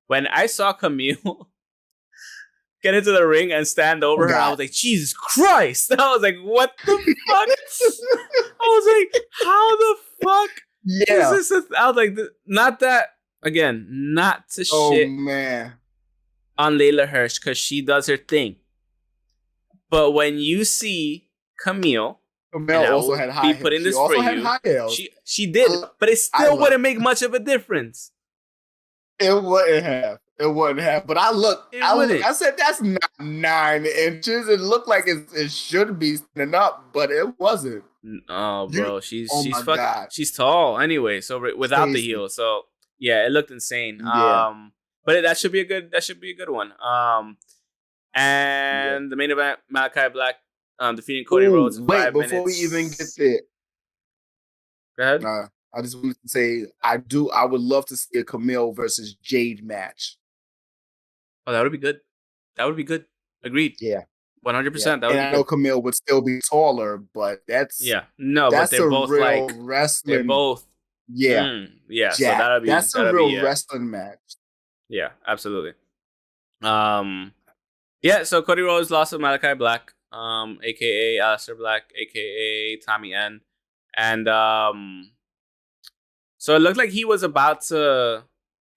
S2: when I saw Camille get into the ring and stand over her, I was like, Jesus Christ! I was like, what the fuck? I was like, how the fuck?
S1: Yeah.
S2: Is this I was like, not that again, not to shit
S1: man.
S2: on Layla Hirsch because she does her thing, but when you see Camille
S1: also had high
S2: putting
S1: heels.
S2: this
S1: She also
S2: for
S1: had
S2: you.
S1: high heels.
S2: She did, but it still wouldn't make much of a difference.
S1: It wouldn't have. It wouldn't have. But I said that's not 9 inches. It looked like it should be standing up, but it wasn't.
S2: Oh, bro, she's fucking,
S1: God.
S2: she's tall anyway. So without the heel, so yeah, it looked insane. Yeah. But that should be a good one. And the main event, Malachi Black defeating Cody Rhodes in 5 minutes.
S1: Before we even get there,
S2: go ahead.
S1: I just wanted to say I would love to see a Camille versus Jade match.
S2: Oh, that would be good. That would be good. Agreed.
S1: Yeah.
S2: 100%. That would
S1: be I know
S2: good.
S1: Camille would still be taller, but that's
S2: but they're both like
S1: wrestling.
S2: They're both
S1: yeah.
S2: So that'll be
S1: that's a real wrestling match.
S2: Yeah, absolutely. So Cody Rhodes lost to Malachi Black, aka Aleister Black, aka Tommy End. And so it looked like he was about to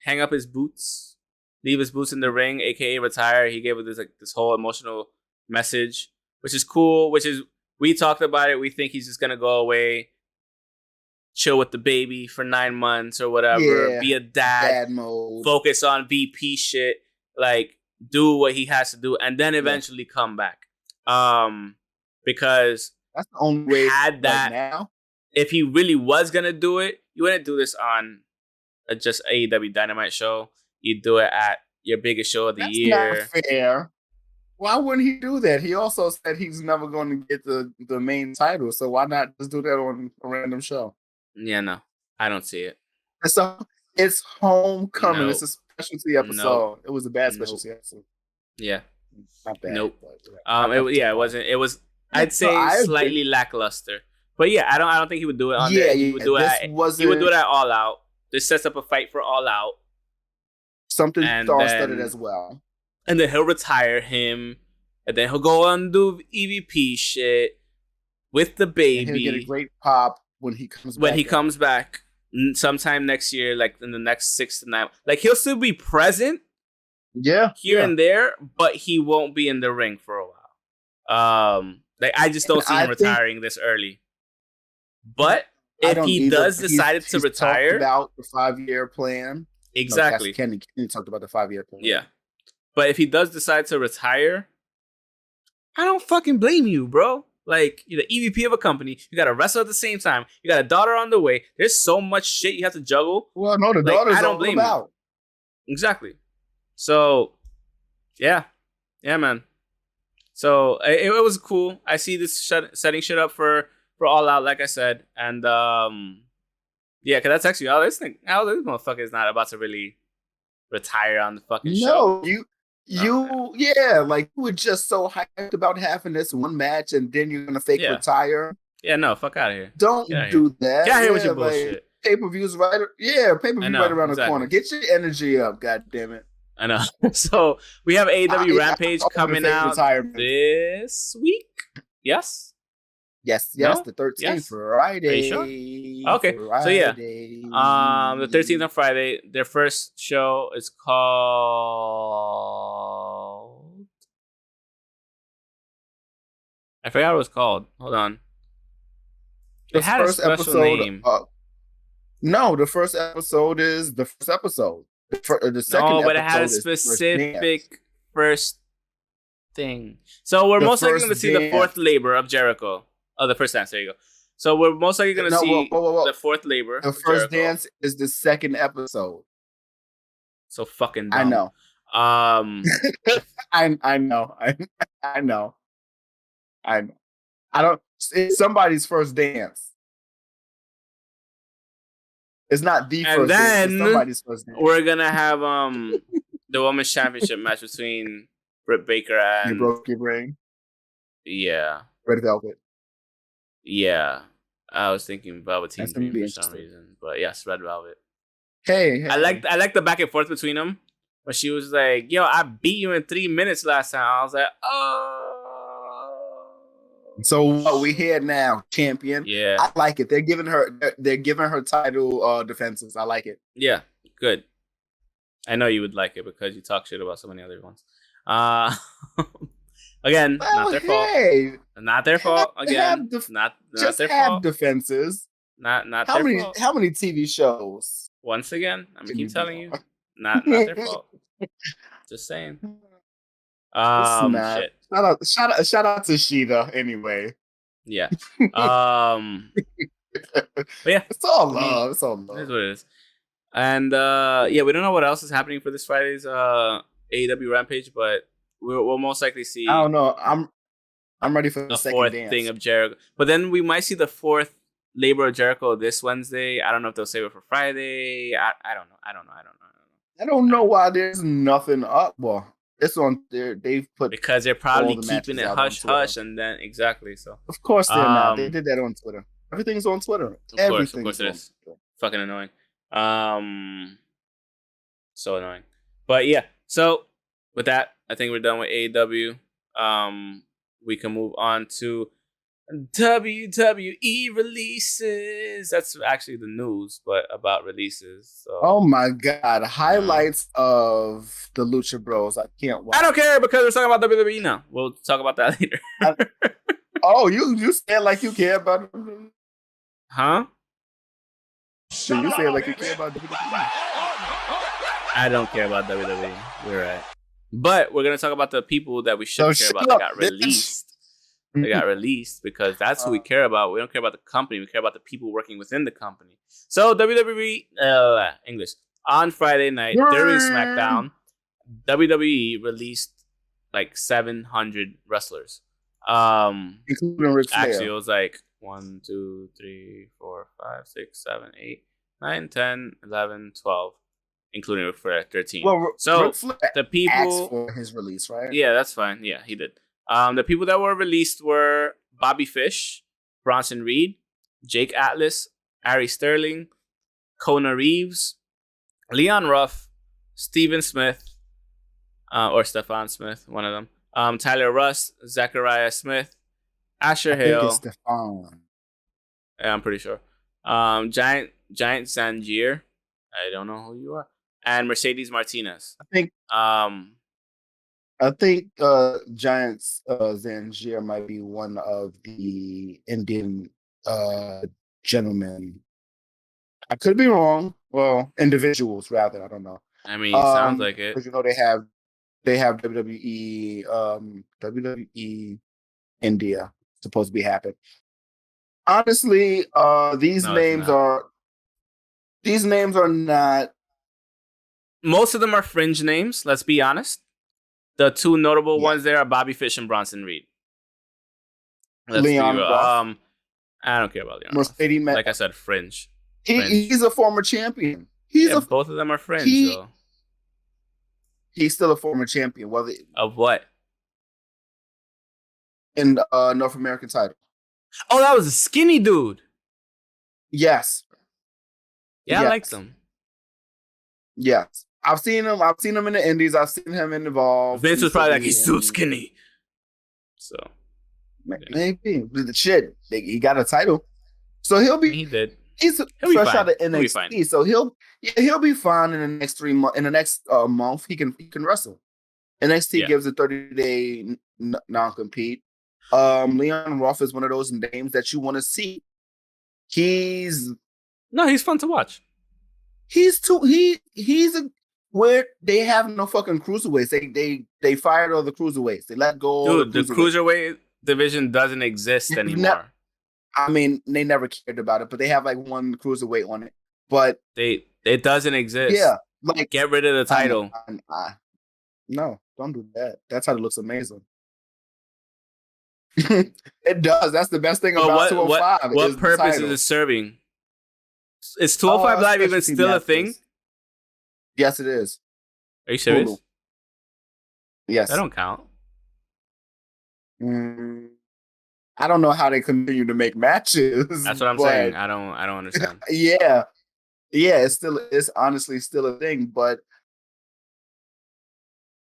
S2: hang up his boots, leave his boots in the ring, aka retire. He gave it this whole emotional message, which is cool. We talked about it. We think he's just gonna go away, chill with the baby for 9 months or whatever. Be a dad mode. Focus on VP shit. Like do what he has to do, and then eventually come back. Because
S1: that's the only way.
S2: Had that now. If he really was gonna do it, you wouldn't do this on just AEW Dynamite show. You'd do it at your biggest show of the year.
S1: Not fair. Why wouldn't he do that? He also said he's never going to get the main title, so why not just do that on a random show?
S2: Yeah, no, I don't see it.
S1: So it's Homecoming. Nope. It's a specialty episode. Nope. It was a bad specialty episode.
S2: Yeah,
S1: not bad.
S2: Nope. It wasn't. It was. I'd say slightly lackluster. But yeah, I don't think he would do it on there. He would do it. He would do it at All Out. This sets up a fight for All Out.
S1: Something star-studded as well.
S2: And then he'll retire him, and then he'll go on and do EVP shit with the baby.
S1: And he'll get a great pop when he comes back.
S2: When he comes back sometime next year, like in the next 6 to 9. Like he'll still be present.
S1: Yeah.
S2: Here and there, but he won't be in the ring for a while. Like I just don't see him retiring this early. But if he does decide to retire,
S1: about the 5-year plan.
S2: Exactly.
S1: No, Kenney talked about the 5-year plan.
S2: Yeah. But if he does decide to retire, I don't fucking blame you, bro. Like, you're the EVP of a company. You got to wrestle at the same time. You got a daughter on the way. There's so much shit you have to juggle.
S1: Well, no, the daughter's I don't blame you.
S2: Exactly. So, yeah. Yeah, man. So, it was cool. I see this setting shit up for All Out, like I said. And, yeah, because that's actually all this thing. How this motherfucker is not about to really retire on the fucking show.
S1: Yeah, like you were just so hyped about having this one match, and then you're gonna fake retire.
S2: Yeah, no, fuck out of here.
S1: Don't do that.
S2: Get out here with your bullshit.
S1: Like, pay-per-view's right. Yeah, pay-per-view right around the corner. Get your energy up, god damn it.
S2: I know. So we have AEW Rampage coming out this week. Yes.
S1: Yes, no? The 13th, yes. Friday.
S2: Are you sure? Okay, Friday. So yeah, the 13th on Friday. Their first show is called. I forgot what it was called. Hold on. It had a special name.
S1: No, the first episode is the first episode. The second.
S2: No, but it had a specific first thing. So we're most likely going to see the fourth labor of Jericho. Oh, the first dance. There you go. So we're most likely going to see the fourth labor.
S1: The first dance is the second episode.
S2: So fucking dumb.
S1: I know. I know. I know. I don't. It's somebody's first dance. It's not the first dance. It's somebody's first dance.
S2: We're gonna have the women's championship match between Britt Baker and.
S1: You broke your brain.
S2: Yeah.
S1: Red Velvet.
S2: Yeah, I was thinking Velveteen Dream for some reason, but yes, Red Velvet.
S1: Hey.
S2: I like the back and forth between them. But she was like, "Yo, I beat you in 3 minutes last time." I was like, "Oh."
S1: So what we here now, champion?
S2: Yeah,
S1: I like it. They're giving her title defenses. I like it.
S2: Yeah, good. I know you would like it because you talk shit about so many other ones. Again, not their fault. Not their fault. Again, not their fault.
S1: Defenses.
S2: Not their fault.
S1: How many TV shows?
S2: Once again, I'm keep telling you, not their fault. Just saying. Shit.
S1: Shout out to Sheeta anyway.
S2: Yeah. But yeah,
S1: it's all love. It's all love.
S2: It is what it is. And yeah, we don't know what else is happening for this Friday's AEW Rampage, but we'll most likely see.
S1: I don't know. I'm ready for the
S2: fourth
S1: dance.
S2: thing of Jericho. But then we might see the fourth Labor of Jericho this Wednesday. I don't know if they'll save it for Friday. I don't know.
S1: I don't know why there's nothing up. Well, it's on there. They've put
S2: because they're probably keeping it hush hush, and then exactly so.
S1: Of course they're not. They did that on Twitter. Everything's on Twitter.
S2: Of course it is. Fucking annoying. So annoying. But yeah. So with that, I think we're done with AEW. We can move on to WWE Releases. That's actually the news, but about releases. So.
S1: Oh my god! Highlights of the Lucha Bros. I can't watch.
S2: I don't care because we're talking about WWE now. We'll talk about that later.
S1: Oh, you said like you care about it?
S2: Huh?
S1: So you said like you care about WWE?
S2: I don't care about WWE. You're right. But we're gonna talk about the people that we should care about that got released. They got released because that's who we care about. We don't care about the company. We care about the people working within the company. So WWE English on Friday night during SmackDown, WWE released like 700 wrestlers.
S1: Including Ric Flair.
S2: Actually, it was like 1, 2, 3, 4, 5, 6, 7, 8, 9, 10, 11, 12, including Ric Flair 13.
S1: Well,
S2: so the people
S1: asked for his release, right?
S2: Yeah, that's fine. Yeah, he did. The people that were released were Bobby Fish, Bronson Reed, Jake Atlas, Ari Sterling, Kona Reeves, Leon Ruff, Steven Smith, or Stefan Smith, one of them. Tyler Russ, Zachariah Smith, Asher Hill.
S1: I think it's Stefan.
S2: Yeah, I'm pretty sure. Giant Zangier. I don't know who you are. And Mercedes Martinez.
S1: I think Giants Zangier might be one of the Indian gentlemen. I could be wrong. Well, individuals rather. I don't know.
S2: I mean, sounds like it.
S1: Because you know they have WWE India supposed to be happening. Honestly, these names are not.
S2: Most of them are fringe names. Let's be honest. The two notable ones there are Bobby Fish and Bronson Reed.
S1: Leon Ruff.
S2: I don't care about Leon
S1: Mercedes
S2: Ruff. Like I said, fringe.
S1: He's a former champion.
S2: Both of them are fringe, though.
S1: He's still a former champion.
S2: Of what?
S1: In North American title.
S2: Oh, that was a skinny dude.
S1: Yes.
S2: Yeah, I like them.
S1: Yes. I've seen him in the Indies. I've seen him in Evolve.
S2: Vince was probably like, he's too skinny. So.
S1: Maybe. Shit. He got a title. So he'll be.
S2: He did.
S1: He's fresh out of NXT. So he'll be fine in the next 3 months. In the next month, he can wrestle. NXT gives a 30-day non-compete. Leon Ruff is one of those names that you want to see. He's
S2: fun to watch.
S1: He's where they have no fucking cruiserweights. They fired all the cruiserweights. They let go.
S2: Dude, the cruiserweight division doesn't exist anymore.
S1: I mean, they never cared about it, but they have like one cruiserweight on it. But
S2: it doesn't exist.
S1: Yeah, like
S2: get rid of the title.
S1: No, don't do that. That title looks amazing. It does. That's the best thing about 205.
S2: What purpose is it serving? Is 205 Live even still a thing?
S1: Yes, it is.
S2: Are you serious?
S1: Hulu. Yes.
S2: That don't count.
S1: I don't know how they continue to make matches.
S2: That's what I'm saying. I don't understand.
S1: Yeah. It's honestly still a thing, but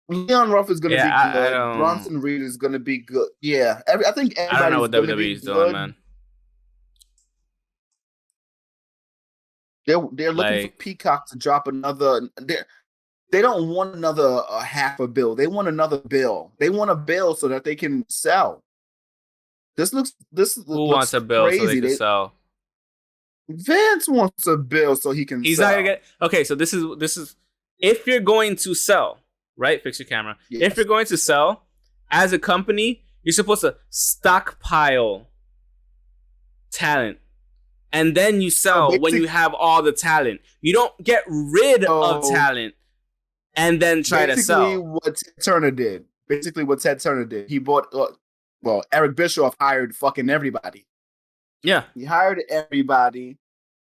S1: Leon Ruff is going to be good. Bronson Reed is going to be good. Yeah. I think everybody's
S2: I don't know what WWE is doing, man.
S1: They're looking for Peacock to drop another. They don't want another half a bill. They want another bill. They want a bill so that they can sell. Who
S2: wants a bill
S1: crazy.
S2: So they can sell?
S1: Vince wants a bill so he can
S2: He's
S1: sell.
S2: Not gonna get. Okay, so this is if you're going to sell, right? Fix your camera. Yes. If you're going to sell as a company, you're supposed to stockpile talent. And then you sell when you have all the talent. You don't get rid of talent and then try to sell.
S1: Basically what Ted Turner did. He bought, Eric Bischoff hired fucking everybody.
S2: Yeah.
S1: He hired everybody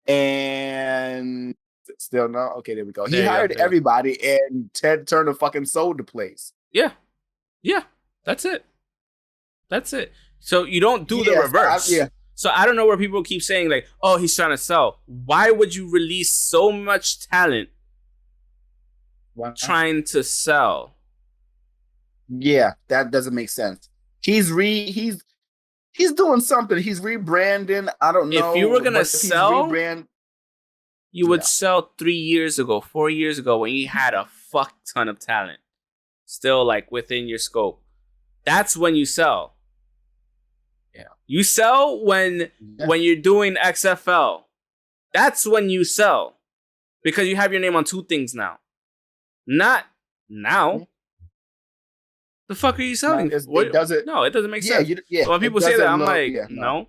S1: and still no. Okay, there we go. He hired everybody and Ted Turner fucking sold the place.
S2: Yeah. Yeah. That's it. So you don't do the reverse. So I don't know where people keep saying like, oh, he's trying to sell. Why would you release so much talent trying to sell?
S1: Yeah, that doesn't make sense. He's doing something. He's rebranding. I don't know.
S2: If you were gonna sell, you would sell 3 years ago, 4 years ago when you had a fuck ton of talent still like within your scope. That's when you sell. You sell when you're doing XFL. That's when you sell. Because you have your name on 2 things now. Not now. The fuck are you selling? It doesn't make sense. So when people say that, I'm like, no.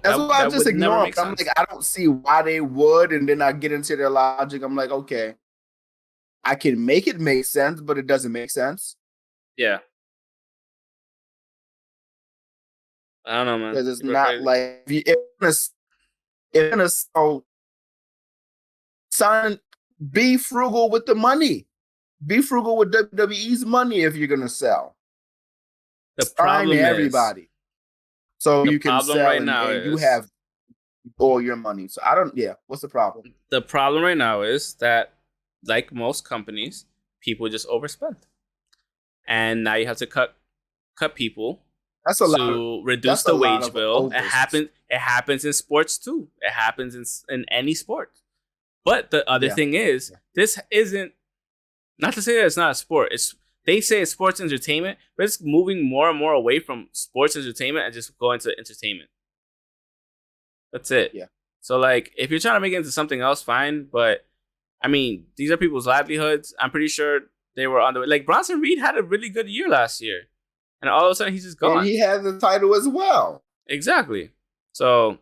S1: That's why I just ignore it. I'm like, I don't see why they would. And then I get into their logic. I'm like, okay, I can make it make sense, but it doesn't make sense.
S2: Yeah. I don't know, man.
S1: Because it's not crazy. Like if you're gonna sign, be frugal with the money. Be frugal with WWE's money if you're gonna sell.
S2: The problem is
S1: everybody, so you can sell right now, and you have all your money. So I don't. Yeah, what's the problem?
S2: The problem right now is that, like most companies, people just overspend, and now you have to cut people.
S1: That's a lot to
S2: reduce the wage bill. It happens in sports too. It happens in any sport. But the other thing is, this isn't, not to say that it's not a sport. They say it's sports entertainment, but it's moving more and more away from sports entertainment and just going to entertainment. That's it.
S1: Yeah.
S2: So like, if you're trying to make it into something else, fine. But I mean, these are people's livelihoods. I'm pretty sure they were on the way. Like Bronson Reed had a really good year last year. And all of a sudden, he's just gone.
S1: And he has the title as well.
S2: Exactly. So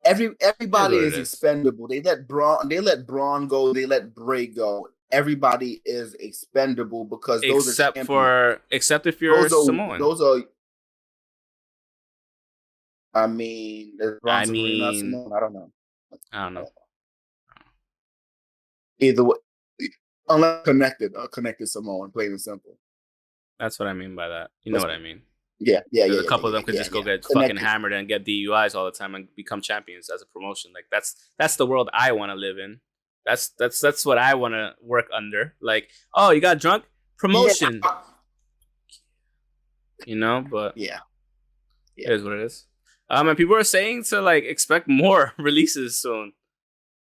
S1: everybody is expendable. They let Braun go. They let Bray go. Everybody is expendable because those
S2: except if you're Samoan.
S1: Those are. I mean, not Samoan. I don't know. Either way, unless connected Samoan, plain and simple.
S2: That's what I mean by that. You know what I mean?
S1: Yeah.
S2: A couple of them could just go get fucking hammered and get DUIs all the time and become champions as a promotion. Like that's the world I want to live in. That's what I want to work under. Like, oh, you got drunk? Promotion. Yeah. You know, but it is what it is. And people are saying to like expect more releases soon.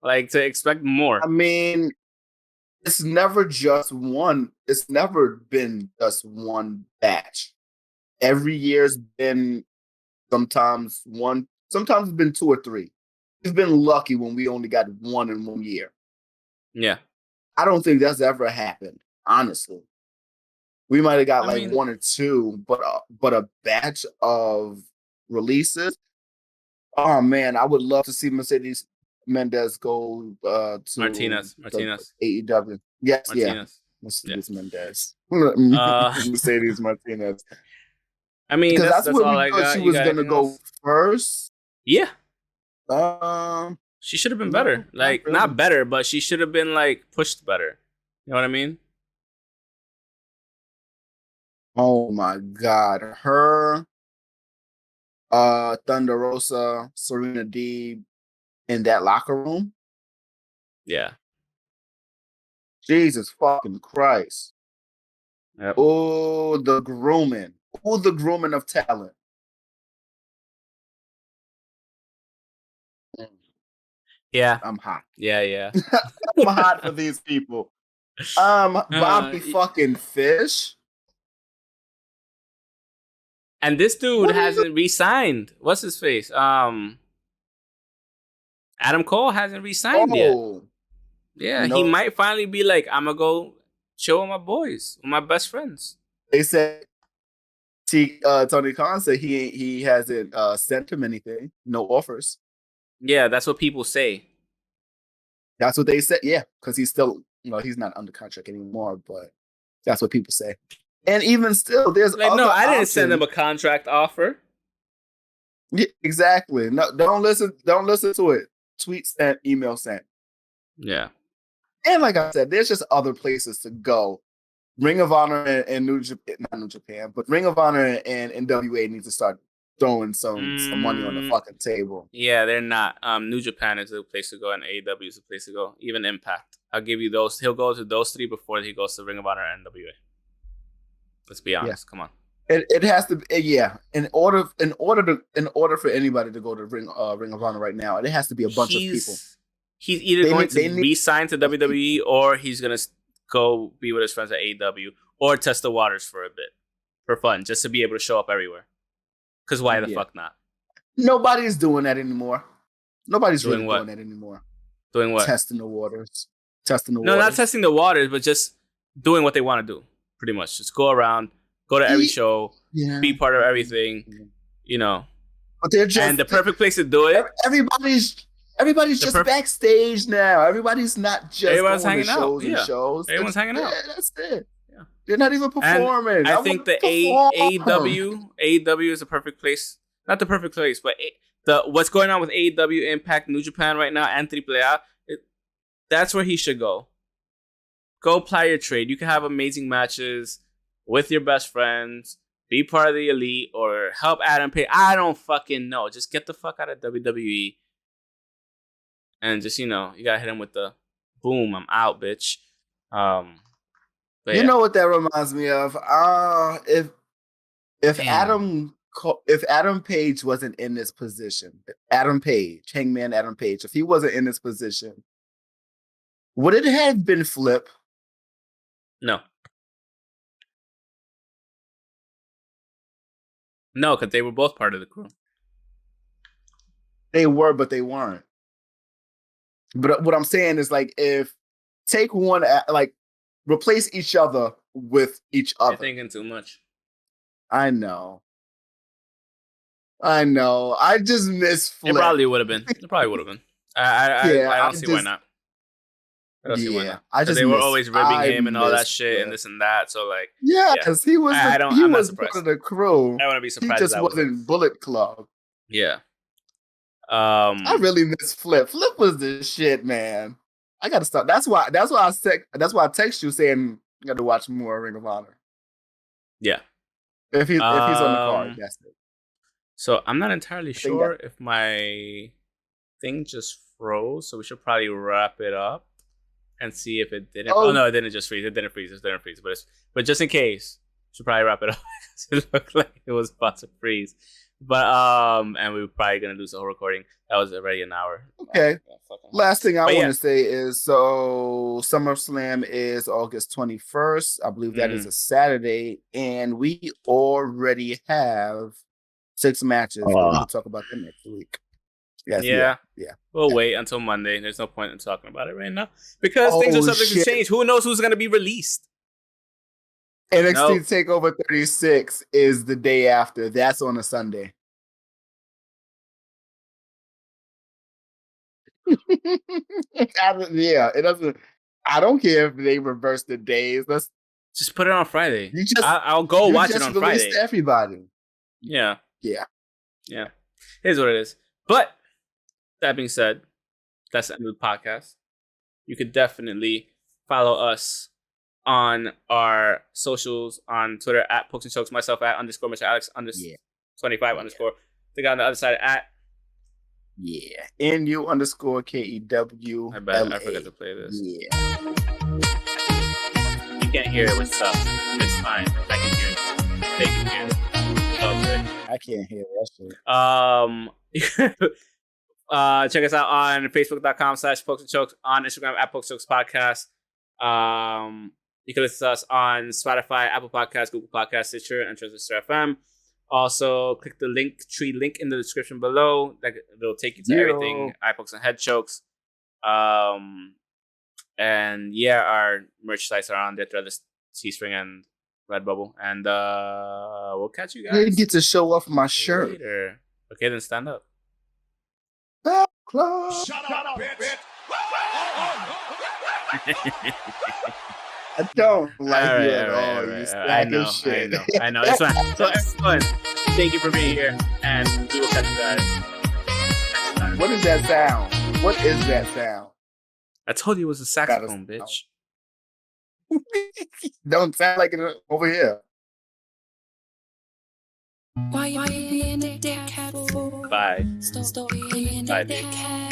S2: Like to expect more.
S1: I mean, it's never just one. It's never been just one batch. Every year's been sometimes one. Sometimes it's been 2 or 3. We've been lucky when we only got one in 1 year.
S2: Yeah.
S1: I don't think that's ever happened, honestly. We might have got 1 or 2, but a batch of releases. Oh man, I would love to see Mercedes Mendez go to
S2: Martinez.
S1: the AEW. Yes, yeah.
S2: Martinez.
S1: Mercedes Mendez.
S2: Uh,
S1: Mercedes Martinez.
S2: I mean,
S1: Because that's
S2: that's
S1: where
S2: all
S1: we
S2: I
S1: thought
S2: got.
S1: she
S2: You
S1: was
S2: got
S1: gonna
S2: anything
S1: go
S2: else?
S1: first.
S2: Yeah.
S1: Um,
S2: She should have been
S1: no,
S2: better.
S1: not
S2: Like,
S1: really.
S2: not better, but she should have been, like, pushed better. You know what I mean?
S1: Oh my God. Her, Thunder Rosa, Serena D in that locker room.
S2: Yeah.
S1: Jesus fucking Christ.
S2: Yep.
S1: Oh, the grooming. Oh, the grooming of talent.
S2: Yeah.
S1: I'm hot.
S2: Yeah.
S1: I'm hot for these people. Bobby fucking Fish.
S2: And this dude
S1: What are you?
S2: hasn't re-signed. What's his face? Adam Cole hasn't re-signed yet.
S1: Oh,
S2: Yeah, he
S1: no.
S2: might finally be like, I'm gonna go chill with my boys, with my best friends.
S1: They said Tony Khan said he hasn't sent him anything, no offers.
S2: Yeah, that's what people say.
S1: That's what they said. Yeah, because he's still, he's not under contract anymore, but that's what people say. And even still, there's
S2: Like,
S1: other
S2: no, I didn't
S1: options.
S2: send him a contract offer.
S1: Yeah, exactly. No, don't listen to it. Tweet sent, email sent.
S2: Yeah.
S1: And like I said, there's just other places to go. Ring of Honor and New Japan, not New Japan, but Ring of Honor and NWA need to start throwing some money on the fucking table.
S2: Yeah, they're not. New Japan is the place to go, and AEW is the place to go. Even Impact. I'll give you those. He'll go to those three before he goes to Ring of Honor and NWA. Let's be honest. Yeah. Come on.
S1: It has to be, yeah. In order for anybody to go to Ring of Honor right now, it has to be a bunch of people.
S2: He's either going to re-sign to WWE or he's gonna go be with his friends at AEW or test the waters for a bit for fun, just to be able to show up everywhere. Because why the fuck not?
S1: Nobody's doing that anymore. Nobody's
S2: doing
S1: doing that anymore.
S2: Doing what?
S1: Testing the waters.
S2: No, not testing the waters, but just doing what they want to do. Pretty much, just go around, go to every show, be part of everything. You know.
S1: But they're just,
S2: and the perfect place to do it.
S1: Everybody's just backstage now. Everybody's not just
S2: everyone's
S1: going
S2: hanging
S1: to shows
S2: out.
S1: and shows.
S2: Everyone's hanging out.
S1: Yeah, that's it. Yeah. They're not even performing.
S2: And I think the AEW is the perfect place. Not the perfect place, but what's going on with AEW, Impact, New Japan right now, and AAA, that's where he should go. Go ply your trade. You can have amazing matches with your best friends, be part of the elite, or help Adam Page. I don't fucking know. Just get the fuck out of WWE. And just, you gotta hit him with the boom, I'm out, bitch.
S1: You know what that reminds me of? If Adam Page wasn't in this position, Hangman Adam Page, if he wasn't in this position, would it have been Flip?
S2: No. No, because they were both part of the crew.
S1: They were, but they weren't. But what I'm saying is, like, if take one, like, replace each other with each other.
S2: You're thinking too much.
S1: I know. I just miss Flip.
S2: It probably would have been. I don't see why not. I don't see why not. They were always ribbing him and all that shit and this and that. So, like,
S1: because he was part of the crew.
S2: I wouldn't be surprised.
S1: He just wasn't Bullet Club.
S2: Yeah.
S1: I really miss Flip. Flip was the shit, man. I gotta start. That's why I text you saying you got to watch more Ring of Honor.
S2: Yeah.
S1: If he's on the card, that's it.
S2: So I'm not entirely sure if my thing just froze. So we should probably wrap it up and see if it didn't. Oh no, it didn't just freeze. It didn't freeze. But just in case, we should probably wrap it up because it looked like it was about to freeze. But and we were probably gonna lose the whole recording. That was already an hour.
S1: Okay. Last thing I want to say is, so SummerSlam is August 21st. I believe that is a Saturday, and we already have 6 matches. We'll talk about them next week. Yes, yeah.
S2: We'll wait until Monday. There's no point in talking about it right now because things are subject to change. Who knows who's gonna be released?
S1: NXT Takeover 36 is the day after. That's on a Sunday. It doesn't. I don't care if they reverse the days. Let's
S2: just put it on Friday.
S1: You just
S2: I'll go
S1: you
S2: watch
S1: just
S2: it on
S1: released
S2: Friday.
S1: To everybody.
S2: Yeah.
S1: Yeah.
S2: Here's what it is. But that being said, that's the end of the podcast. You could definitely follow us on our socials on Twitter at Pokes and Chokes, myself at _ Mr. Alex _ 25 _ the guy on the other side at
S1: NU _ KEW.
S2: I bet I forgot to play this.
S1: Yeah.
S2: You can't hear it with stuff. It's fine. I can hear it. They can hear it. Okay.
S1: I can't hear that shit.
S2: Check us out on Facebook.com/Pokes and Chokes, on Instagram at Pokes and Chokes Podcast. You can listen to us on Spotify, Apple Podcasts, Google Podcasts, Stitcher, and Transistor FM. Also, click the Linktree link in the description below. It'll take you to everything. Eye Pokes and Head Chokes. And yeah, our merch sites are on there. Threadless, Teespring, and Redbubble. And we'll catch you guys.
S1: I didn't get to show off my shirt.
S2: Later. Okay, then stand up.
S1: Back club.
S3: Shut up, bitch.
S1: I don't like you at all. You
S2: I
S1: shit.
S2: I know. It's fine. So everyone, thank you for being here, and we will catch you guys next time.
S1: What is that sound? What is that sound?
S2: I told you it was a saxophone, bitch.
S1: Don't sound like it over here.
S4: Why you being a dickhead fool?
S2: Bye.
S4: Stop being a dickhead.